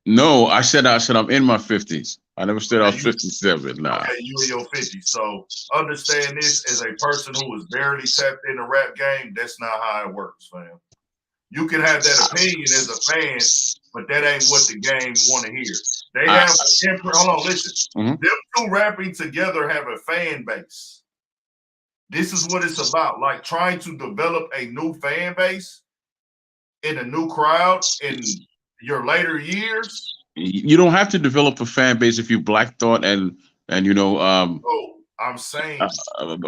No, I said I'm in my 50s. I never said I was 57. Nah. Okay, you in your 50s. So understand this as a person who was barely tapped in the rap game. That's not how it works, fam. You can have that opinion as a fan, but that ain't what the game want to hear. They have hold on, listen. Mm-hmm. Them two rapping together have a fan base. This is what it's about. Like trying to develop a new fan base in a new crowd in your later years. You don't have to develop a fan base if you Black Thought and you know I'm saying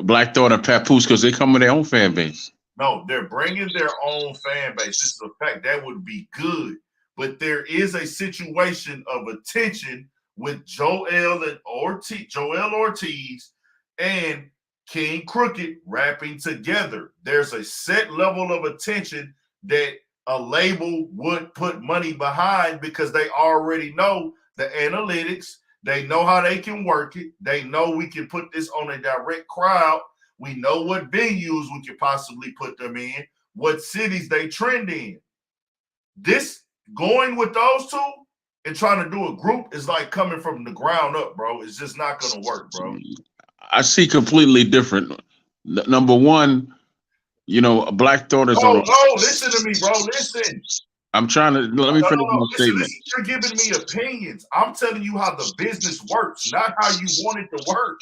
Black Thought and Papoose, because they come with their own fan base. No, they're bringing their own fan base. This is a fact. That would be good. But there is a situation of attention with Joell Ortiz and King Crooked rapping together. There's a set level of attention that a label would put money behind because they already know the analytics. They know how they can work it. They know we can put this on a direct crowd. We know what venues we could possibly put them in, what cities they trend in. This going with those two and trying to do a group is like coming from the ground up, bro. It's just not gonna work, bro. I see completely different. Number one, you know, Black Thought is No, listen to me, bro. Listen. I'm trying to let me finish my statement. Listen, you're giving me opinions. I'm telling you how the business works, not how you want it to work.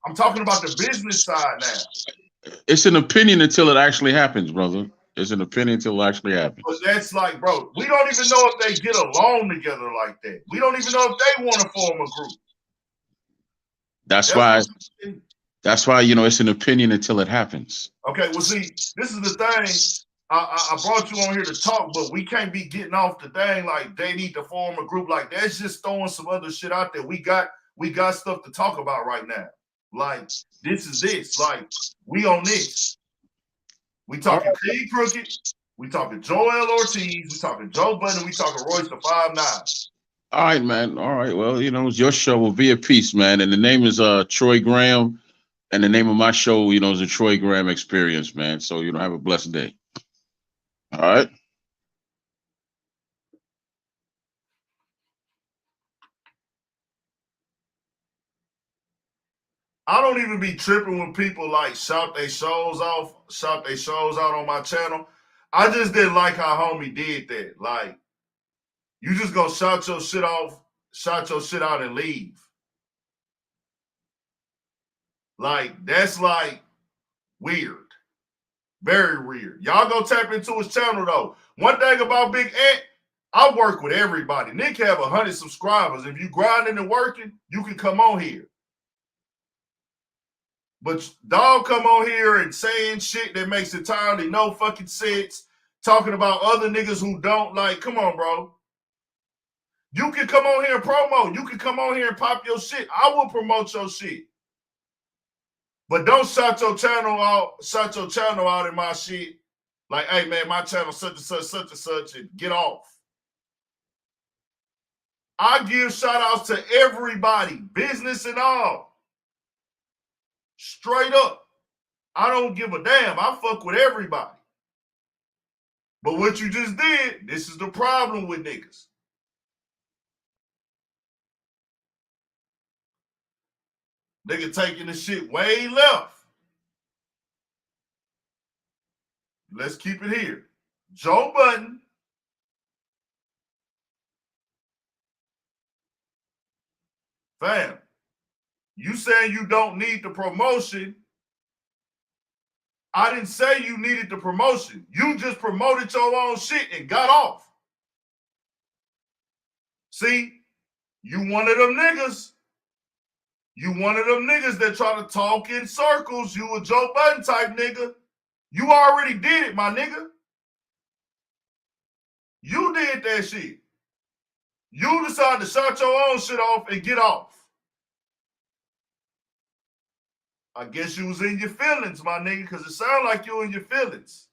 I'm talking about the business side now. It's an opinion until it actually happens, brother. It's an opinion until it actually happens. But that's like, bro, we don't even know if they get along together like that. We don't even know if they want to form a group. That's why, you know, it's an opinion until it happens. Okay, well, see, this is the thing. I brought you on here to talk, but we can't be getting off the thing like they need to form a group. Like that's just throwing some other shit out there. We got stuff to talk about right now. Like this is this. Like we on this. We talking King Crooked. We talking Joell Ortiz. We talking Joe Budden. We talking Royce the 5'9". All right, man. All right. Well, you know, it's your show. Will be a piece, man. And the name is Troy Graham, and the name of my show, you know, is the Troy Graham Experience, man. So you know, have a blessed day. All right. I don't even be tripping when people like shout their shows out on my channel. I just didn't like how homie did that. Like, you just gonna shout your shit out and leave. Like, that's like weird. Very weird. Y'all go tap into his channel though. One thing about Big Ant, I work with everybody. Nick have 100 subscribers. If you grinding and working, you can come on here. But dog come on here and saying shit that makes entirely no fucking sense, talking about other niggas who don't. Like, come on, bro. You can come on here and promo. You can come on here and pop your shit. I will promote your shit. But don't shout your channel out in my shit. Like, hey man, my channel such and such, and get off. I give shout outs to everybody, business and all. Straight up. I don't give a damn. I fuck with everybody. But what you just did, this is the problem with niggas. Nigga taking the shit way left. Let's keep it here. Joe Budden. Fam, you saying you don't need the promotion. I didn't say you needed the promotion. You just promoted your own shit and got off. See, you one of them niggas. You one of them niggas that try to talk in circles. You a Joe Budden type nigga. You already did it, my nigga. You did that shit. You decided to shut your own shit off and get off. I guess you was in your feelings, my nigga, because it sounded like you in your feelings.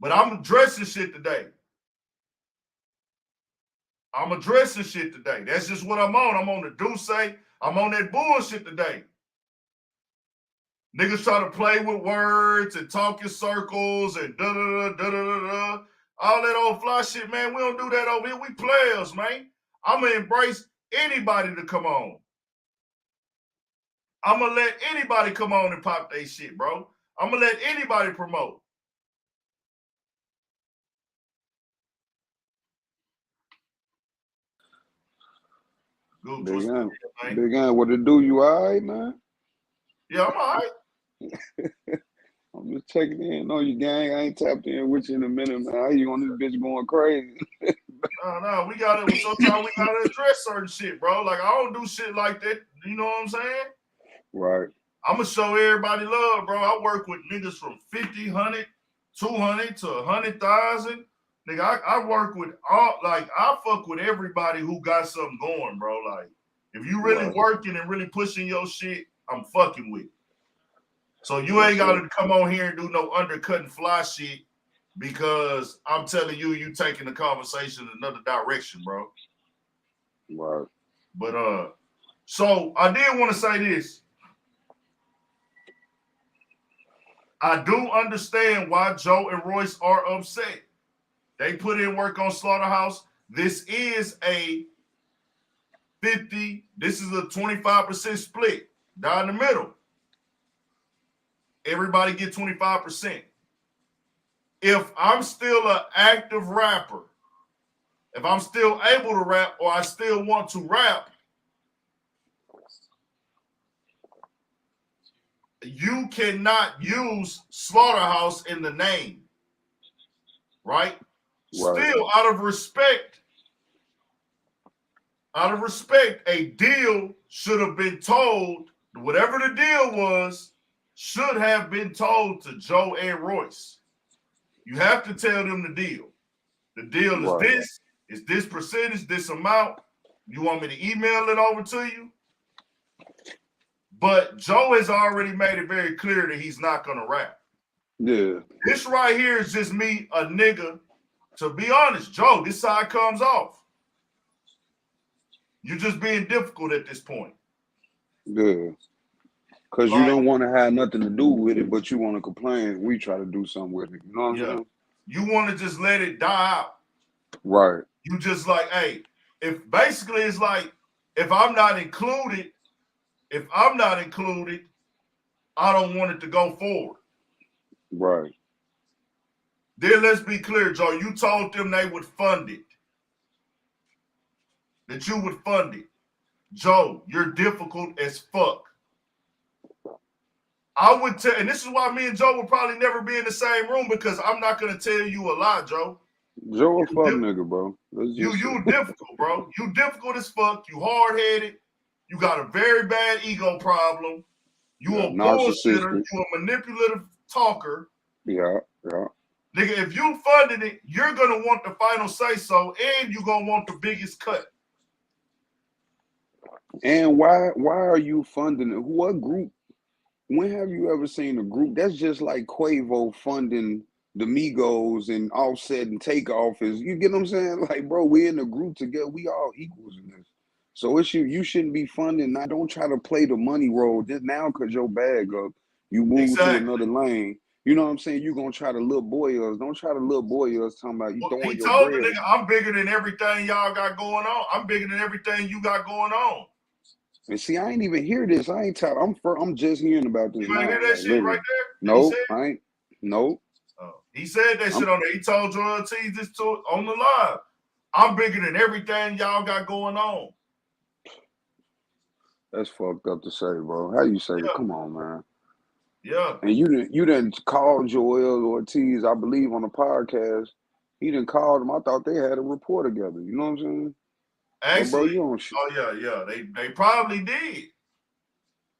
But I'm addressing shit today. I'm addressing shit today. That's just what I'm on. I'm on the Duce. I'm on that bullshit today. Niggas try to play with words and talk in circles and da-da-da-da-da-da. All that old fly shit, man. We don't do that over here. We players, man. I'm going to embrace anybody to come on. I'm going to let anybody come on and pop their shit, bro. I'm going to let anybody promote. Big Ant, what it do? You all right, man? Yeah, I'm all right. I'm just checking in on you, gang. I ain't tapped in with you in a minute, man. How you on this bitch going crazy? No, we got to, sometimes we got to address certain shit, bro. Like, I don't do shit like that. You know what I'm saying? Right. I'm going to show everybody love, bro. I work with niggas from 50, 100, 200 to 100,000. Nigga, I work with all, like, I fuck with everybody who got something going, bro. Like, if you really working and really pushing your shit, I'm fucking with. So you ain't got to come on here and do no undercutting fly shit because I'm telling you, you taking the conversation in another direction, bro. Right. But, so I did want to say this. I do understand why Joe and Royce are upset. They put in work on Slaughterhouse. This is a 50. This is a 25% split down the middle. Everybody get 25%. If I'm still an active rapper, if I'm still able to rap or I still want to rap, you cannot use Slaughterhouse in the name, right? Still, out of respect, a deal should have been told, whatever the deal was, should have been told to Joe and Royce. You have to tell them the deal. The deal is this percentage, this amount. You want me to email it over to you? But Joe has already made it very clear that he's not going to rap. Yeah. This right here is just me, a nigga. To be honest, Joe, this is how it comes off. You're just being difficult at this point. Yeah. Because you don't want to have nothing to do with it, but you want to complain. We try to do something with it. You know what I'm saying? You want to just let it die out. Right. You just like, hey, if basically it's like, if I'm not included, I don't want it to go forward. Right. Then let's be clear, Joe. You told them they would fund it. That you would fund it. Joe, you're difficult as fuck. I would tell, and this is why me and Joe will probably never be in the same room, because I'm not gonna tell you a lie, Joe. Joe a fuck nigga, bro. You difficult, bro. You difficult as fuck. You hard-headed. You got a very bad ego problem. You a bullshitter. You a manipulative talker. Yeah. Nigga, if you funded it, you're gonna want the final say-so, and you're gonna want the biggest cut. And why are you funding it? What group? When have you ever seen a group that's just like Quavo funding the Migos and Offset and Takeoff? Is you get what I'm saying? Like, bro, we in a group together. We all equals in this. So it's you shouldn't be funding. Now, don't try to play the money role just now because your bag up. You move to another lane. You know what I'm saying? You're going to try to little boy us. Don't try to little boy us talking about you throwing your told bread. The nigga, I'm bigger than everything y'all got going on. I'm bigger than everything you got going on. And see, I ain't even hear this. I ain't talking. I'm just hearing about this. You ain't hear that shit right there? No, I ain't. No. He said that shit on there. He told Joell Ortiz this on the live. I'm bigger than everything y'all got going on. That's fucked up to say, bro. How you say it? Come on, man. Yeah. And you didn't call Joell Ortiz, I believe, on the podcast. He didn't call them. I thought they had a rapport together. You know what I'm saying? Actually, bro, you don't yeah. They probably did.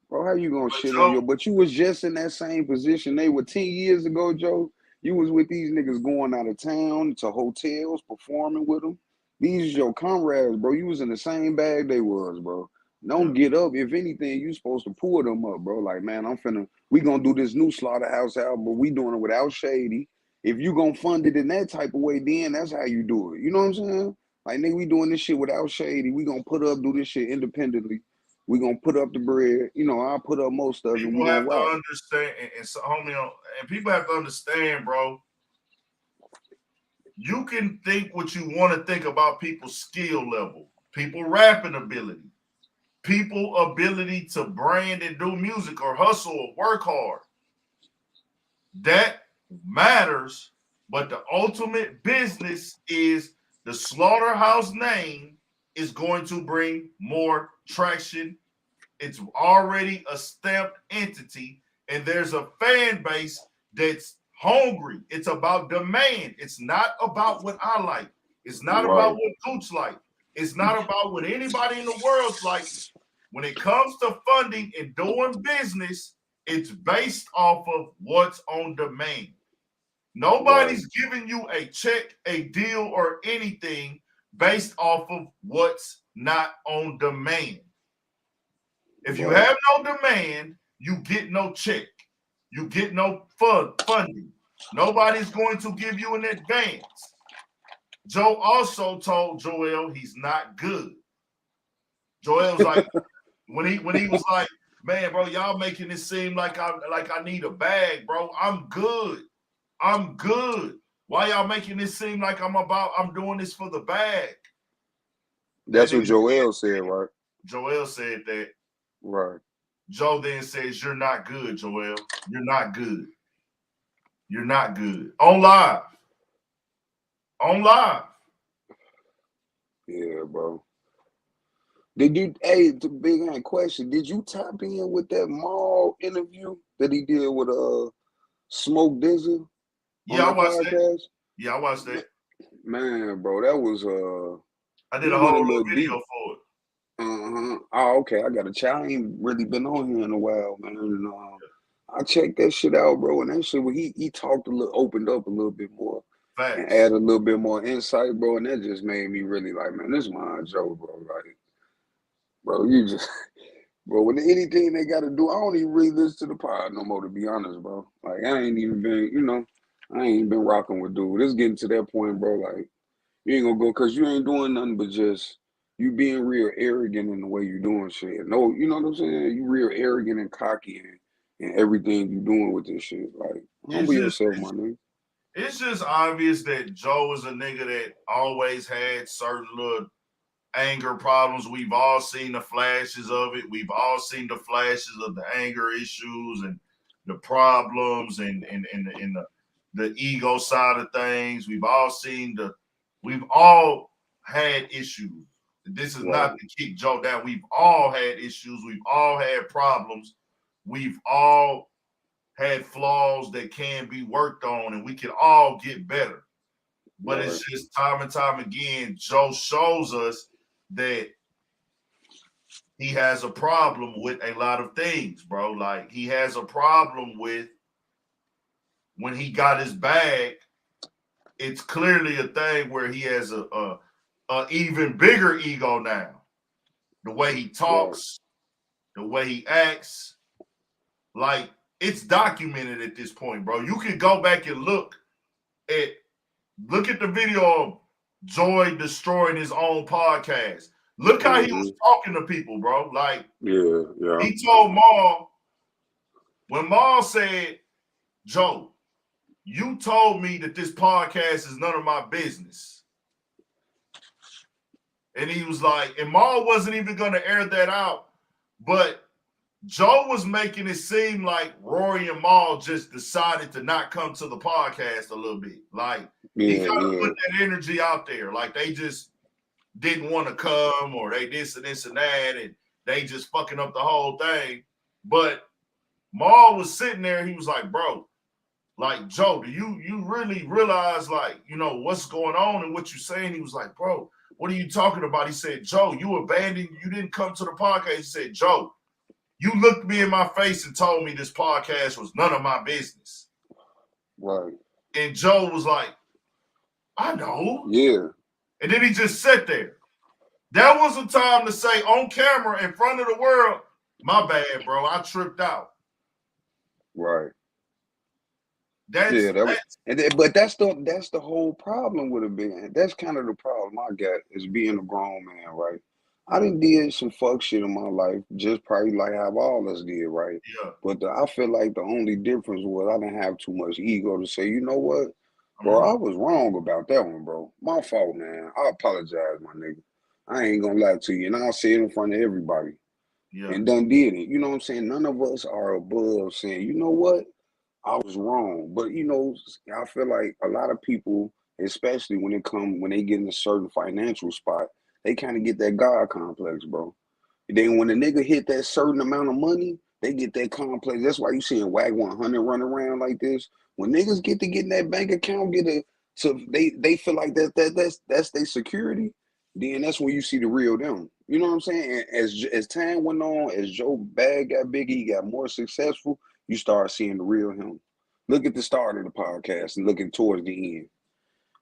Bro, how you gonna shit on your? But you was just in that same position. They were 10 years ago, Joe. You was with these niggas going out of town to hotels, performing with them. These your comrades, bro. You was in the same bag they was, bro. Don't get up. If anything, you supposed to pull them up, bro. Like, man, we gonna do this new Slaughterhouse album, but we doing it without Shady. If you gonna fund it in that type of way, then that's how you do it. You know what I'm saying? Like, nigga, we doing this shit without Shady. We gonna do this shit independently. We gonna put up the bread. You know, I'll put up most of it. People have to understand, and so, homie, and people have to understand, bro. You can think what you want to think about people's skill level, people rapping ability, people ability to brand and do music or hustle or work hard. That matters, but the ultimate business is the Slaughterhouse name is going to bring more traction. It's already a stamped entity, and there's a fan base that's hungry. It's about demand. It's not about what I like. It's not about what Gooch like. It's not about what anybody in the world's like. When it comes to funding and doing business, it's based off of what's on demand. Nobody's giving you a check, a deal, or anything based off of what's not on demand. If you have no demand, you get no check. You get no funding. Nobody's going to give you an advance. Joe also told Joell he's not good. Joell's like, when he was like, man, bro, y'all making it seem like I need a bag, bro. I'm good. I'm good. Why y'all making this seem like I'm doing this for the bag? That's what Joell said, right? Joell said that. Right. Joe then says, "You're not good, Joell. You're not good. You're not good." On live. On live. Yeah, bro. Did you, hey, the big hand question, did you tap in with that Maul interview that he did with Smoke Dizzle? Yeah, I watched that. Yeah, I watched that. Man, bro, that was I did a whole little video for it. Oh, okay. I got a child. I ain't really been on here in a while, man. And, I checked that shit out, bro. And that shit, when he talked opened up a little bit more. Facts. And add a little bit more insight, bro. And that just made me really like, man, this is my Joe, bro. Like, bro, you just, bro, when anything they got to do, I don't even really listen to the pod no more, to be honest, bro. Like, I ain't even been, I ain't been rocking with dude. It's getting to that point, bro. Like, you ain't gonna go, because you ain't doing nothing but just, you being real arrogant in the way you doing shit. No, you know what I'm saying? You real arrogant and cocky in everything you doing with this shit. Like, humble yourself, my nigga. It's just obvious that Joe is a nigga that always had certain little anger problems. We've all seen the flashes of it. We've all seen the flashes of the anger issues and the problems and the ego side of things. We've all had issues. This is not to kick Joe down. We've all had issues. We've all had problems. We've all had flaws that can be worked on, and we can all get better. But it's just time and time again, Joe shows us that he has a problem with a lot of things, bro. Like, he has a problem with when he got his bag. It's clearly a thing where he has a even bigger ego now. The way he talks, the way he acts, like, it's documented at this point, bro. You can go back and look at the video of Joy destroying his own podcast. Look how he was talking to people, bro. Like, he told Maul, when Maul said, "Joe, you told me that this podcast is none of my business." And he was like, and Maul wasn't even going to air that out, but Joe was making it seem like Rory and Maul just decided to not come to the podcast a little bit. Like, he kind of put that energy out there. Like, they just didn't want to come, or they this and that, and they just fucking up the whole thing. But Maul was sitting there. He was like, "Bro, like, Joe, do you really realize, like, what's going on and what you're saying?" He was like, "Bro, what are you talking about?" He said, "Joe, you didn't come to the podcast." He said, "Joe, you looked me in my face and told me this podcast was none of my business." Right. And Joe was like, "I know." Yeah. And then he just sat there. That was a time to say on camera in front of the world, "My bad, bro. I tripped out." Right. But that's the whole problem with it being. That's kind of the problem I got, is being a grown man, right? I done did some fuck shit in my life, just probably like how all us did, right? Yeah. But I feel like the only difference was I didn't have too much ego to say, you know what, bro, I was wrong about that one, bro. My fault, man. I apologize, my nigga. I ain't gonna lie to you, and I'll say it in front of everybody. Yeah. And done did it. You know what I'm saying? None of us are above saying, you know what, I was wrong. But I feel like a lot of people, especially when they get in a certain financial spot, they kind of get that God complex, bro. Then when the nigga hit that certain amount of money, they get that complex. That's why you seeing WAG 100 run around like this. When niggas get in that bank account, they feel like that's their security. Then that's when you see the real them. You know what I'm saying? And as time went on, as Joe bag got bigger, he got more successful, you start seeing the real him. Look at the start of the podcast and looking towards the end.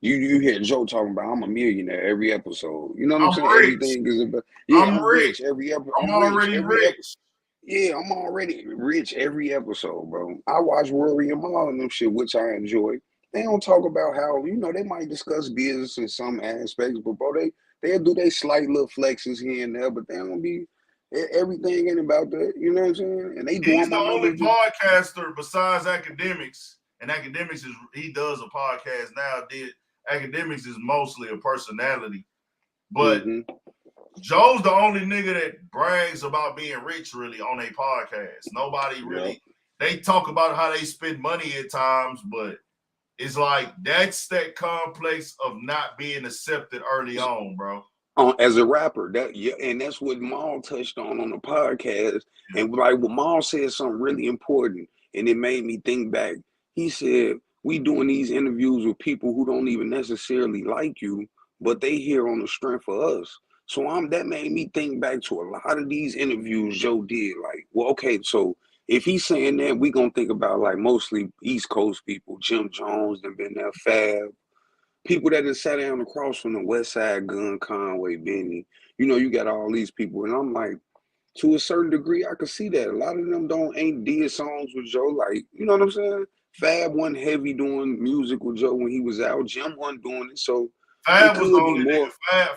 You hear Joe talking about, "I'm a millionaire" every episode. You know what I'm saying? Rich. Everything is about, I'm rich every episode. I'm already rich. Yeah, I'm already rich every episode, bro. I watch Rory and Maul and them shit, which I enjoy. They don't talk about how, they might discuss business in some aspects, but bro, they'll do their slight little flexes here and there, but they don't be, everything ain't about that. You know what I'm saying? And they do. He's the only podcaster besides academics and Academics he does a podcast now. Academics is mostly a personality, but Joe's the only nigga that brags about being rich really on a podcast. Nobody really. They talk about how they spend money at times, but it's like that's that complex of not being accepted early on, bro. As a rapper, and that's what Maul touched on the podcast. And like, well, Maul said something really important, and it made me think back. He said, "We doing these interviews with people who don't even necessarily like you, but they here on the strength of us." So that made me think back to a lot of these interviews Joe did. Like, well, okay, so if he's saying that, we gonna think about like mostly East Coast people, Jim Jones, that been there, Fab. People that have sat down across from the West Side Gun, Conway, Benny. You know, you got all these people. And I'm like, to a certain degree, I could see that. A lot of them ain't did songs with Joe. Like, you know what I'm saying? Fab wasn't heavy doing music with Joe when he was out. Jim wasn't doing it. So Fab was the only nigga.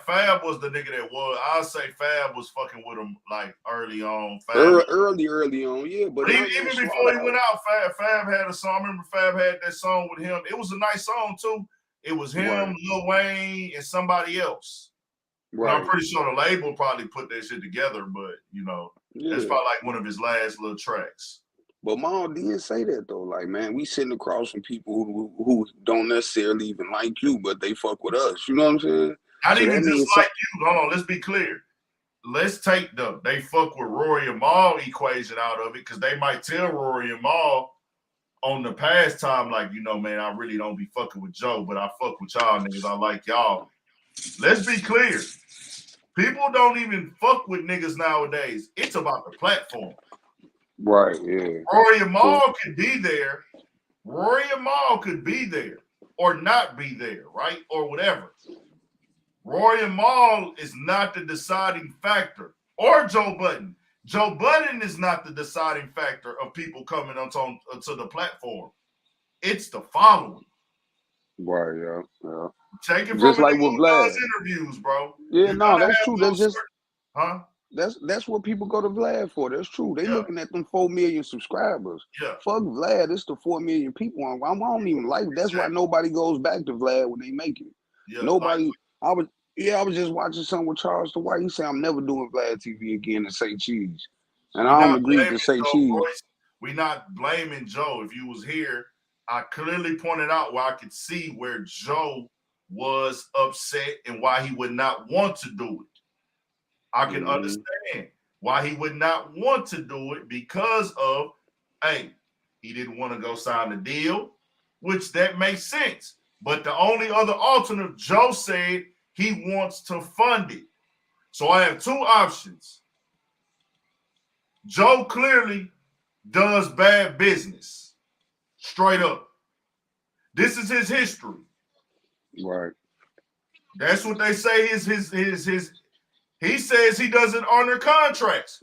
Fab was the nigga that was. I'll say Fab was fucking with him like early on. Early on, yeah. But even before he went out, Fab had a song. I remember Fab had that song with him. It was a nice song too. It was him, Lil Wayne, and somebody else. Right. I'm pretty sure the label probably put that shit together, but you know, that's probably like one of his last little tracks. But Maul did say that though, like, man, we sitting across from people who don't necessarily even like you, but they fuck with us. You know what I'm saying? Not even just like you. Hold on, let's be clear. Let's take they fuck with Rory and Maul equation out of it, because they might tell Rory and Maul on the past time, like, you know, man, I really don't be fucking with Joe, but I fuck with y'all niggas. I like y'all. Let's be clear. People don't even fuck with niggas nowadays. It's about the platform. Right, yeah. Rory and Maul could be there. Rory and Maul could be there or not be there, right? Or whatever. Rory and Maul is not the deciding factor. Or Joe Budden. Joe Budden is not the deciding factor of people coming onto the platform. It's the following. Right, yeah. Take it just from like with Vlad interviews, bro. Yeah, no, that's true. That's just that's what people go to Vlad for. That's true. They looking at them 4 million subscribers. Yeah. Fuck Vlad. It's the 4 million people. I don't even like it. That's why nobody goes back to Vlad when they make it. Yeah, nobody. I was just watching something with Charles the White. He said, "I'm never doing Vlad TV again and say cheese." And I don't agree to say cheese. We're not blaming Joe. If you was here, I clearly pointed out where I could see where Joe was upset and why he would not want to do it. I can understand why he would not want to do it because of, hey, he didn't want to go sign the deal, which that makes sense. But the only other alternative, Joe said he wants to fund it. So I have two options. Joe clearly does bad business, straight up. This is his history. Right. That's what they say is his. He says he doesn't honor contracts.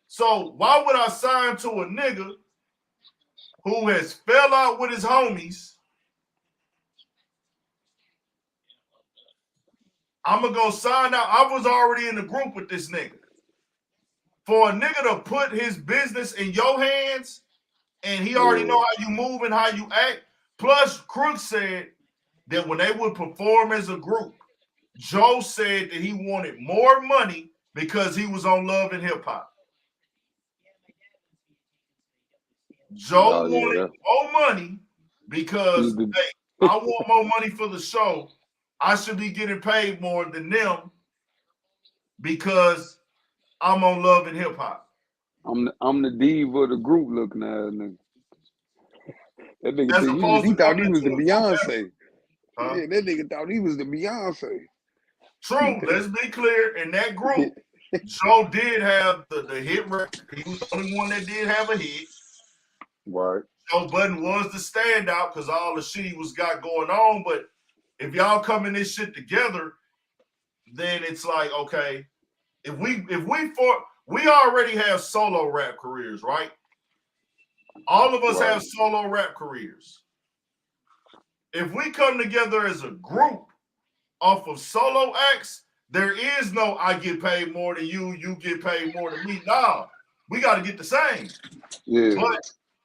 So why would I sign to a nigga who has fell out with his homies? I'm gonna go sign out. I was already in the group with this nigga. For a nigga to put his business in your hands, and he already know how you move and how you act. Plus, Crook said that when they would perform as a group, Joe said that he wanted more money because he was on Love and Hip Hop. Joe wanted more money because, hey, I want more money for the show. I should be getting paid more than them because I'm on Love and Hip Hop. I'm the diva of the group looking at nigga. That nigga he thought he was the Beyonce. Huh? Yeah, that nigga thought he was the Beyonce. True, let's be clear. In that group, Joe did have the hit record. He was the only one that did have a hit. Right. Joe Budden was the standout because all the shit he was got going on. But if y'all come in this shit together, then it's like, okay, if we already have solo rap careers, right? All of us have solo rap careers. If we come together as a group off of solo acts, there is no I get paid more than you, you get paid more than me. Nah, we got to get the same. Yeah. But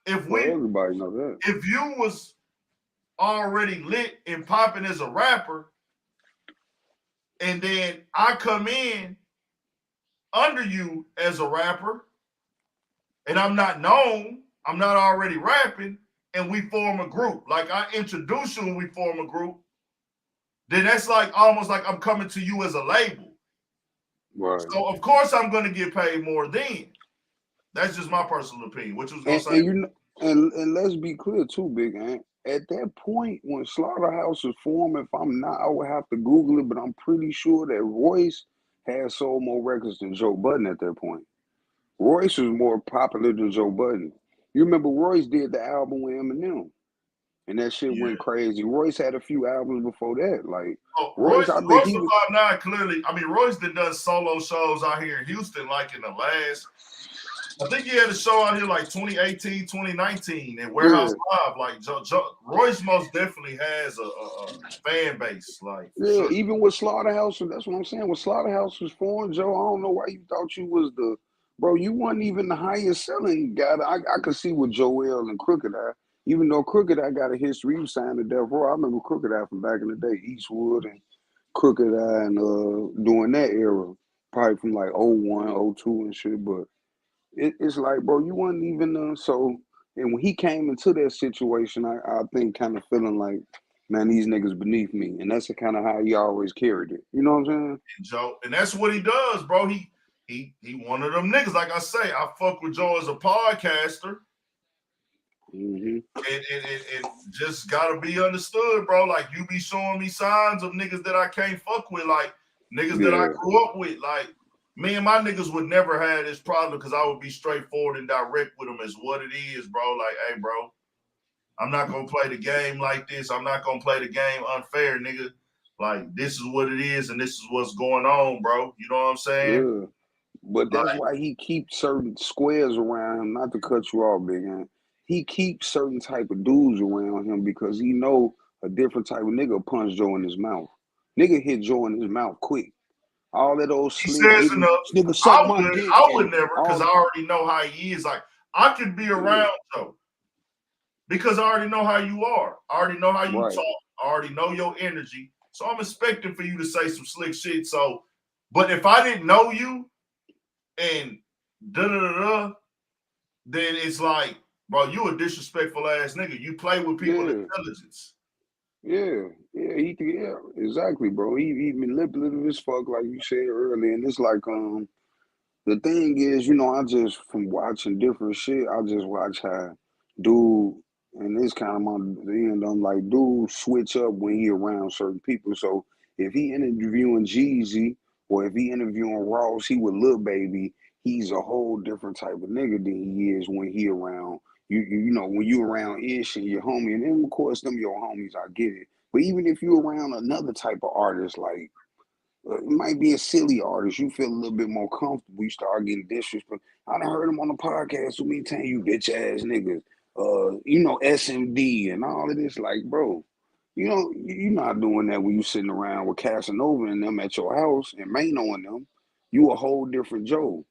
if Well, we everybody know that. if you was already lit and popping as a rapper, and then I come in under you as a rapper, and I'm not known, I'm not already rapping, and we form a group. Like I introduce you and we form a group, then that's like almost like I'm coming to you as a label. Right. So of course I'm gonna get paid more then. That's just my personal opinion. What you was gonna say? And you know, and let's be clear too, Big Ant. At that point when Slaughterhouse was formed, if I'm not, I would have to Google it, but I'm pretty sure that Royce had sold more records than Joe Budden at that point. Royce was more popular than Joe Budden. You remember Royce did the album with Eminem, and that shit went crazy. Royce had a few albums before that. Like Royce I think he was out now clearly. I mean, Royce done solo shows out here in Houston, like in the last. I think he had a show out here like 2018, 2019 at Warehouse Live. Like Royce most definitely has a fan base. Like sure. Even with Slaughterhouse, that's what I'm saying. When Slaughterhouse was formed, Joe, I don't know why you thought you was the bro. You wasn't even the highest selling guy. I could see with Joell and Crooked Eye. Even though Crooked Eye got a history, he was signed to Death Row. I remember Crooked Eye from back in the day, Eastwood and Crooked Eye, and during that era, probably from like 01, 02 and shit. But it's like, bro, you wasn't even so. And when he came into that situation, I think kind of feeling like, man, these niggas beneath me, and that's kind of how he always carried it. You know what I'm saying? Joe, and that's what he does, bro. He one of them niggas. Like I say, I fuck with Joe as a podcaster. Mm-hmm. And just gotta be understood, bro. Like you be showing me signs of niggas that I can't fuck with, like niggas that I grew up with. Like me and my niggas would never have this problem because I would be straightforward and direct with them as what it is, bro. Like, hey, bro, I'm not gonna play the game like this. I'm not gonna play the game unfair, nigga. Like this is what it is, and this is what's going on, bro. You know what I'm saying? Yeah. But that's why he keeps certain squares around him. Not to cut you off, Big Man. He keeps certain type of dudes around him because he know a different type of nigga punch Joe in his mouth. Nigga hit Joe in his mouth quick. All that old He slick says enough. nigga suck my dick. I would never, because I already know how he is. Like I could be around Joe because I already know how you are. I already know how you talk. I already know your energy. So I'm expecting for you to say some slick shit. So, but if I didn't know you and then it's like, bro, you a disrespectful ass nigga. You play with people's intelligence. Yeah, exactly, bro. He manipulative as fuck, like you said earlier. And it's like, the thing is, you know, I just from watching different shit, I just watch how dude, and this kind of my end. I'm like, dude, switch up when he around certain people. So if he interviewing Jeezy or if he interviewing Ross, he with Lil Baby, he's a whole different type of nigga than he is when he around you know, when you around Ish and your homie, and then of course them your homies, I get it. But even if you around another type of artist, like it might be a silly artist, you feel a little bit more comfortable, you start getting disrespect. I done heard him on the podcast so many times, you bitch ass niggas, you know, SMD and all of this, like, bro, you know, you're not doing that when you sitting around with Casanova and them at your house and Mano and them. You a whole different Joe.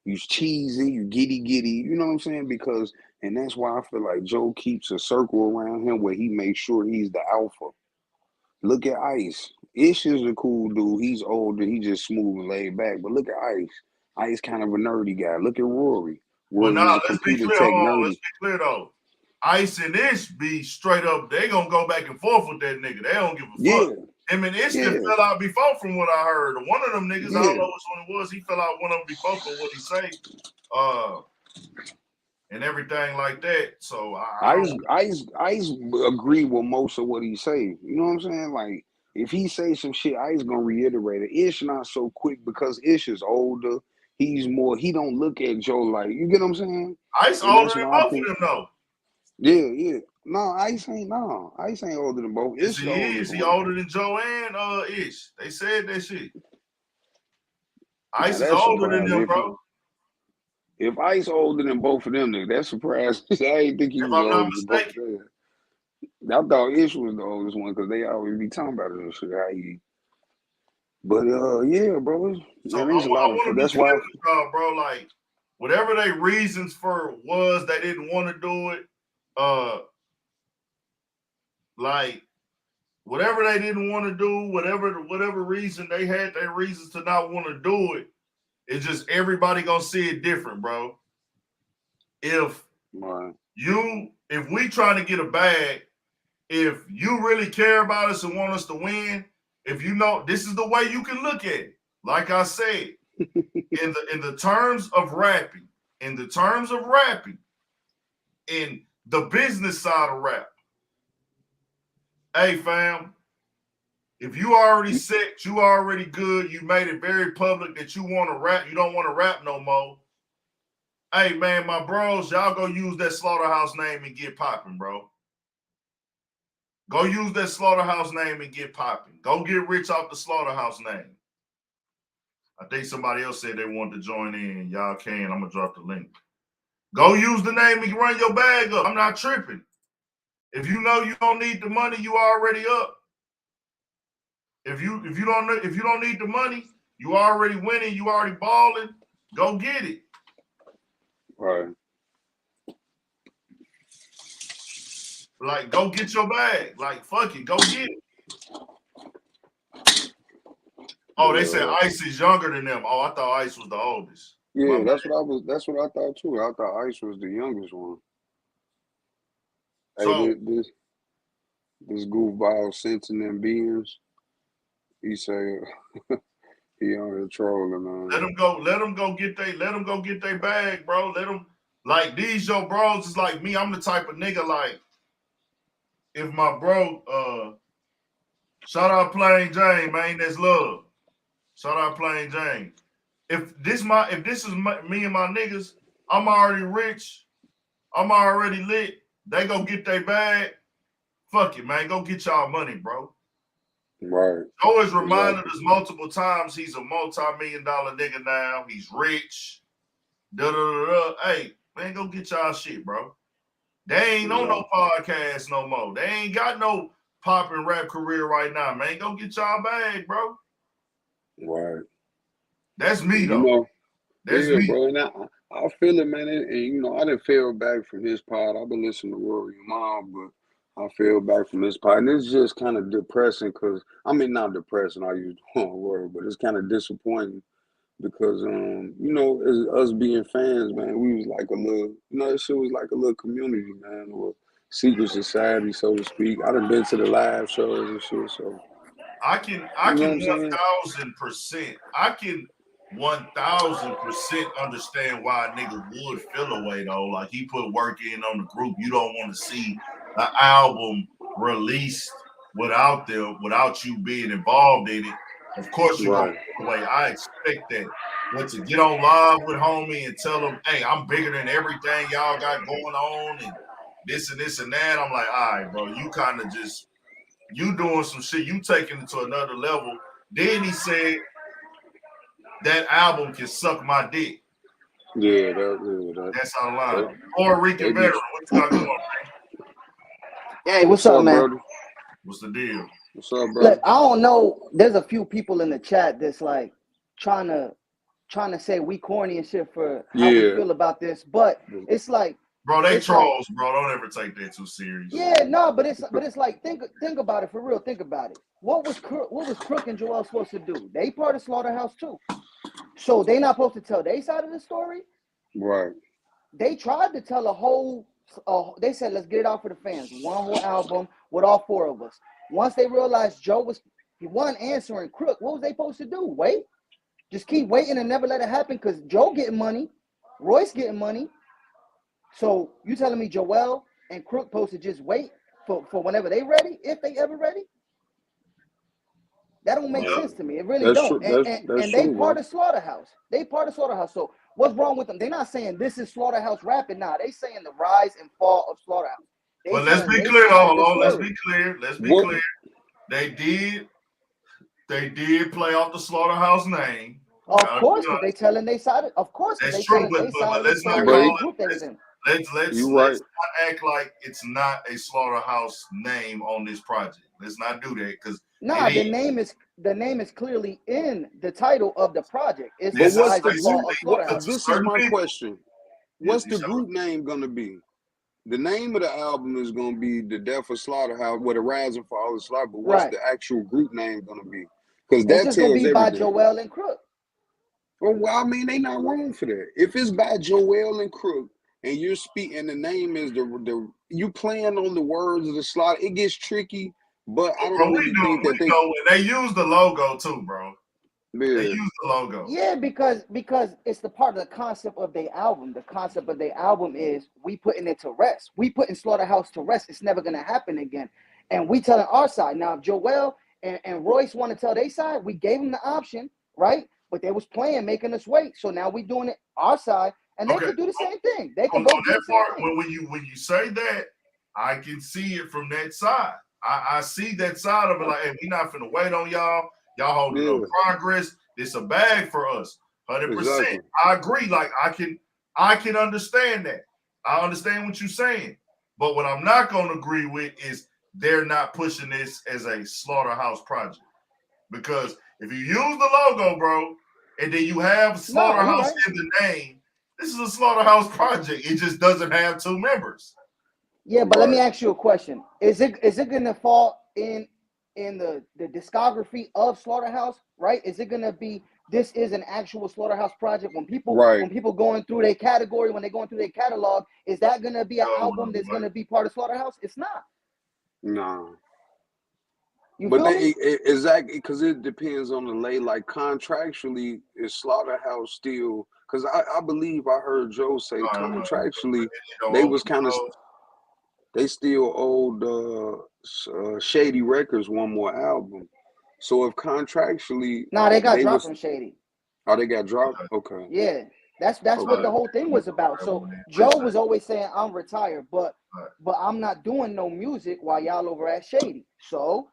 You cheesy, you giddy, you know what I'm saying? Because, and that's why I feel like Joe keeps a circle around him where he makes sure he's the alpha. Look at Ice. Ish is a cool dude. He's older. He just smooth and laid back. But look at Ice. Ice kind of a nerdy guy. Look at Rory. Well, Rory's now a let's be computer clear. tech nerdy. Let's be clear though. Ice and Ish be straight up. They gonna go back and forth with that nigga. They don't give a fuck. Him and Ish fell out before, from what I heard. One of them niggas, I don't know which one it was. He fell out one of them before for what he say, and everything like that. So Ice agree with most of what he say. You know what I'm saying? Like if he say some shit, Ice gonna reiterate it. Ish not so quick because Ish is older. He's more. He don't look at Joe like, you get what I'm saying? Ice older than both of them though. Yeah. No, Ice ain't older than both. Yes, he is. He older than Joe and Ish. They said that shit. Ice is older than them, bro. If Ice older than both of them, nigga, that's surprising. I ain't think he was older than both of them. I thought Ish was the oldest one because they always be talking about it and shit. How he, but yeah, bro. So there's a lot of. That's why, bro. Like whatever their reasons for was, they didn't want to do it. Like whatever they didn't want to do, whatever reason they had, their reasons to not want to do it. It's just everybody gonna see it different, bro. If we trying to get a bag, if you really care about us and want us to win, if you know this is the way you can look at it. Like I said, in the terms of rapping, in the business side of rap. Hey fam, if you already set, you already good, you made it very public that you want to rap, you don't want to rap no more. Hey man, my bros, y'all go use that Slaughterhouse name and get popping, bro. Go use that Slaughterhouse name and get popping. Go get rich off the Slaughterhouse name. I think somebody else said they wanted to join in. Y'all can. I'm going to drop the link. Go use the name and run your bag up. I'm not tripping. If you know you don't need the money, you already up. If you don't need the money, you already winning, you already balling. Go get it. Right. Like, go get your bag. Like, fuck it, go get it. Oh, they said Ice is younger than them. Oh, I thought Ice was the oldest. Yeah, that's what I thought too. I thought Ice was the youngest one. So, hey, this goofball sensing them beings. He say he on here trolling, man. let them go get their bag, bro. Let them, like, these your bros is like me. I'm the type of nigga, like, if my bro, shout out Plain Jane, man, that's love. Shout out Plain Jane. If this is me and my niggas, I'm already rich. I'm already lit. They go get their bag. Fuck it, man. Go get y'all money, bro. Right. Always reminded us multiple times he's a multi-million-dollar nigga now. He's rich. Hey, man, go get y'all shit, bro. They ain't on no podcast no more. They ain't got no popping rap career right now, man. Go get y'all bag, bro. Right. That's me, though. You know, that's me, bro. And I feel it, man. And you know, I didn't feel back from his part. I've been listening to Rory and Mom, but I feel back from his part. And it's just kind of depressing because, I mean, not depressing, I use the wrong word, but it's kind of disappointing because, you know, as us being fans, man, we was like a little, you know, this shit was like a little community, man, or secret society, so to speak. I done been to the live shows and shit, so. I can 1000%. I can 1000% understand why a nigga would feel away though. Like he put work in on the group. You don't want to see an album released without them, without you being involved in it. Of course you gonna feel away. I expect that. But to get on live with homie and tell them, hey, I'm bigger than everything y'all got going on and this and that. I'm like, all right, bro, you kind of just you doing some shit, you taking it to another level. Then he said that album can suck my dick. Yeah, that's out of line. Or Rican Veteran, what you got going on? Hey, what's up, man? Brother? What's the deal? What's up, bro? Look, I don't know. There's a few people in the chat that's like trying to say we corny and shit for how we feel about this, but it's like, bro, they trolls, like, bro. Don't ever take that too serious. Yeah, no, but it's like think about it for real. Think about it. What was Crook and Joell supposed to do? They part of Slaughterhouse too, so they not supposed to tell their side of the story. Right. They tried to tell a whole. They said let's get it out for the fans. One whole album with all four of us. Once they realized Joe wasn't answering Crook, what was they supposed to do? Wait, just keep waiting and never let it happen because Joe getting money, Royce getting money. So you telling me Joell and Crook supposed to just wait for whenever they ready, if they ever ready? That don't make sense to me. It really don't. And they part of Slaughterhouse. They part of Slaughterhouse. So what's wrong with them? They're not saying this is Slaughterhouse rapping now. They saying the rise and fall of Slaughterhouse. But let's be clear, hold on. Let's be clear. They did play off the Slaughterhouse name. Of course, because they telling they side. Of course, that's true. But let's not call it. Let's not act like it's not a Slaughterhouse name on this project. Let's not do that because the name is the name is clearly in the title of the project. It's This But is what's the Isaac Law group? of basically Slaughterhouse. to This is certain my people. question. Yes, What's he the showed. group name gonna be? The name of the album is gonna be The Death of Slaughterhouse, the Rise and Fall of Slaughter. But what's Right. the actual group name gonna be? Because It's that just gonna tells be by everything. Joell and Crook. Well, I mean, they not wrong for that. If it's by Joell and Crook, and you're speaking, the name is the you playing on the words of the slaughter, it gets tricky. But I Bro, don't we really know, think that they. and they use the logo too, bro. They Yeah, use the logo. Yeah, because it's the part of the concept of the album. The concept of the album is we putting it to rest. We putting Slaughterhouse to rest. It's never gonna happen again. And we telling our side. Now if Joell and Royce want to tell their side, we gave them the option, right? But they was playing, making us wait. So now we doing it our side, and they Okay. could do the same thing. They could On both do that the same part, thing. when you say that, I can see it from that side. I see that side of it. Like, hey, we not finna wait on y'all. Y'all holding yeah, up progress. It's a bag for us. 100%. exactly. I agree. Like I can understand that. I understand what you're saying. But what I'm not gonna agree with is they're not pushing this as a Slaughterhouse project. Because if you use the logo, bro, and then you have Slaughterhouse in the name, this is a Slaughterhouse project. It just doesn't have two members. Yeah, but let me Right. ask you a question. Is it gonna fall in the discography of Slaughterhouse, right? Is it gonna be this is an actual Slaughterhouse project? When Right. people going through their category, when they're going through their catalog, is that gonna be an album that's gonna be part of Slaughterhouse? It's not. Nah. You But feel me? exactly, because it depends on the lay. Like contractually, is Slaughterhouse still? Because I believe I heard Joe say contractually they was kind of they still owed Shady Records one more album. So if contractually Nah, they got they dropped was, from Shady. oh, they got dropped. Okay. Yeah, that's what the whole thing was about. So Joe was always saying I'm retired, but I'm not doing no music while y'all over at Shady. So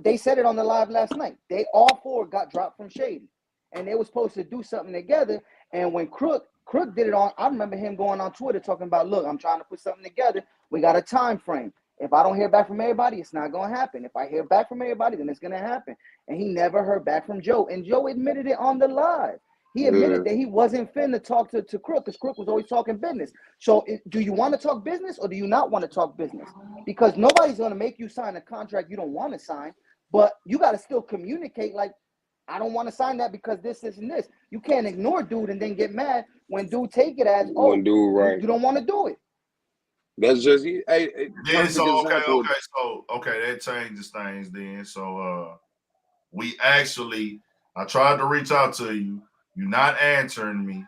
they said it on the live last night. They all four got dropped from Shady, and they were supposed to do something together. And when Crook did it on, I remember him going on Twitter talking about, look, I'm trying to put something together. We got a time frame. If I don't hear back from everybody, it's not gonna happen. If I hear back from everybody, then it's gonna happen. And he never heard back from Joe, and Joe admitted it on the live. He admitted that he wasn't finna talk to Crook because Crook was always talking business. So do you want to talk business or do you not want to talk business? Because nobody's going to make you sign a contract you don't want to sign, but you got to still communicate like, I don't want to sign that because this, and this. You can't ignore dude and then get mad when dude take it as, oh, One dude, right? You don't want to do it. That's just yeah. So example. Okay, that changes things then. So we actually, I tried to reach out to you. You're not answering me.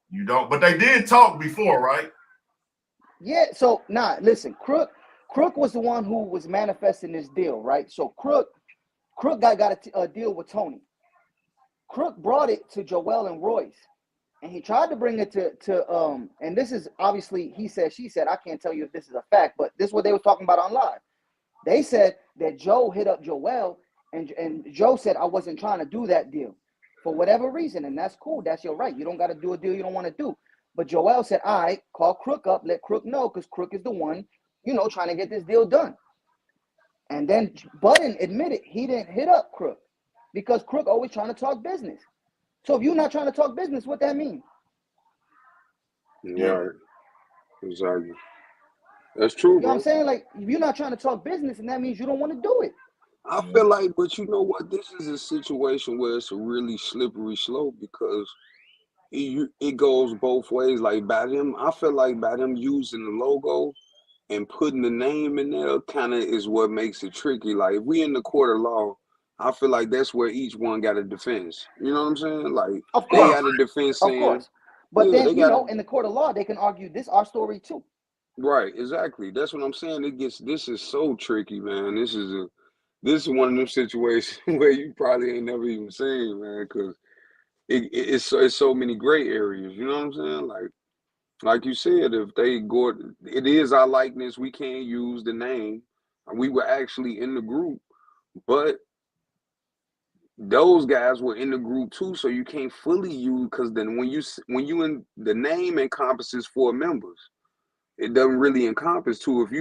You don't, but they did talk before, right? Yeah. So listen, Crook was the one who was manifesting this deal, right? So Crook got a deal with Tony. Crook brought it to Joell and Royce, and he tried to bring it to and this is obviously he said, she said. I can't tell you if this is a fact, but this is what they were talking about on live. They said that Joe hit up Joell, and Joe said, I wasn't trying to do that deal for whatever reason, and that's cool. That's your right. You don't got to do a deal you don't want to do. But Joell said, all right, call Crook up, let Crook know, because Crook is the one, trying to get this deal done. And then Budden admitted he didn't hit up Crook because Crook always trying to talk business. So if you're not trying to talk business, what that mean? Right. Exactly. That's true, You know bro. what I'm saying? Like, if you're not trying to talk business, and that means you don't want to do it. I feel like, but you know what? This is a situation where it's a really slippery slope because it goes both ways. Like I feel like by them using the logo and putting the name in there kind of is what makes it tricky. Like if we in the court of law, I feel like that's where each one got a defense. You know what I'm saying? Like Of they course, got a defense of saying, course. But yeah, then, they got in the court of law, they can argue this our story too. right, exactly. That's what I'm saying. This is so tricky, man. This is one of them situations where you probably ain't never even seen, man, because it's so many gray areas. You know what I'm saying? Like you said, if they go, it is our likeness. We can't use the name. We were actually in the group, but those guys were in the group too, so you can't fully use because then when you in the name encompasses 4 members, it doesn't really encompass 2. If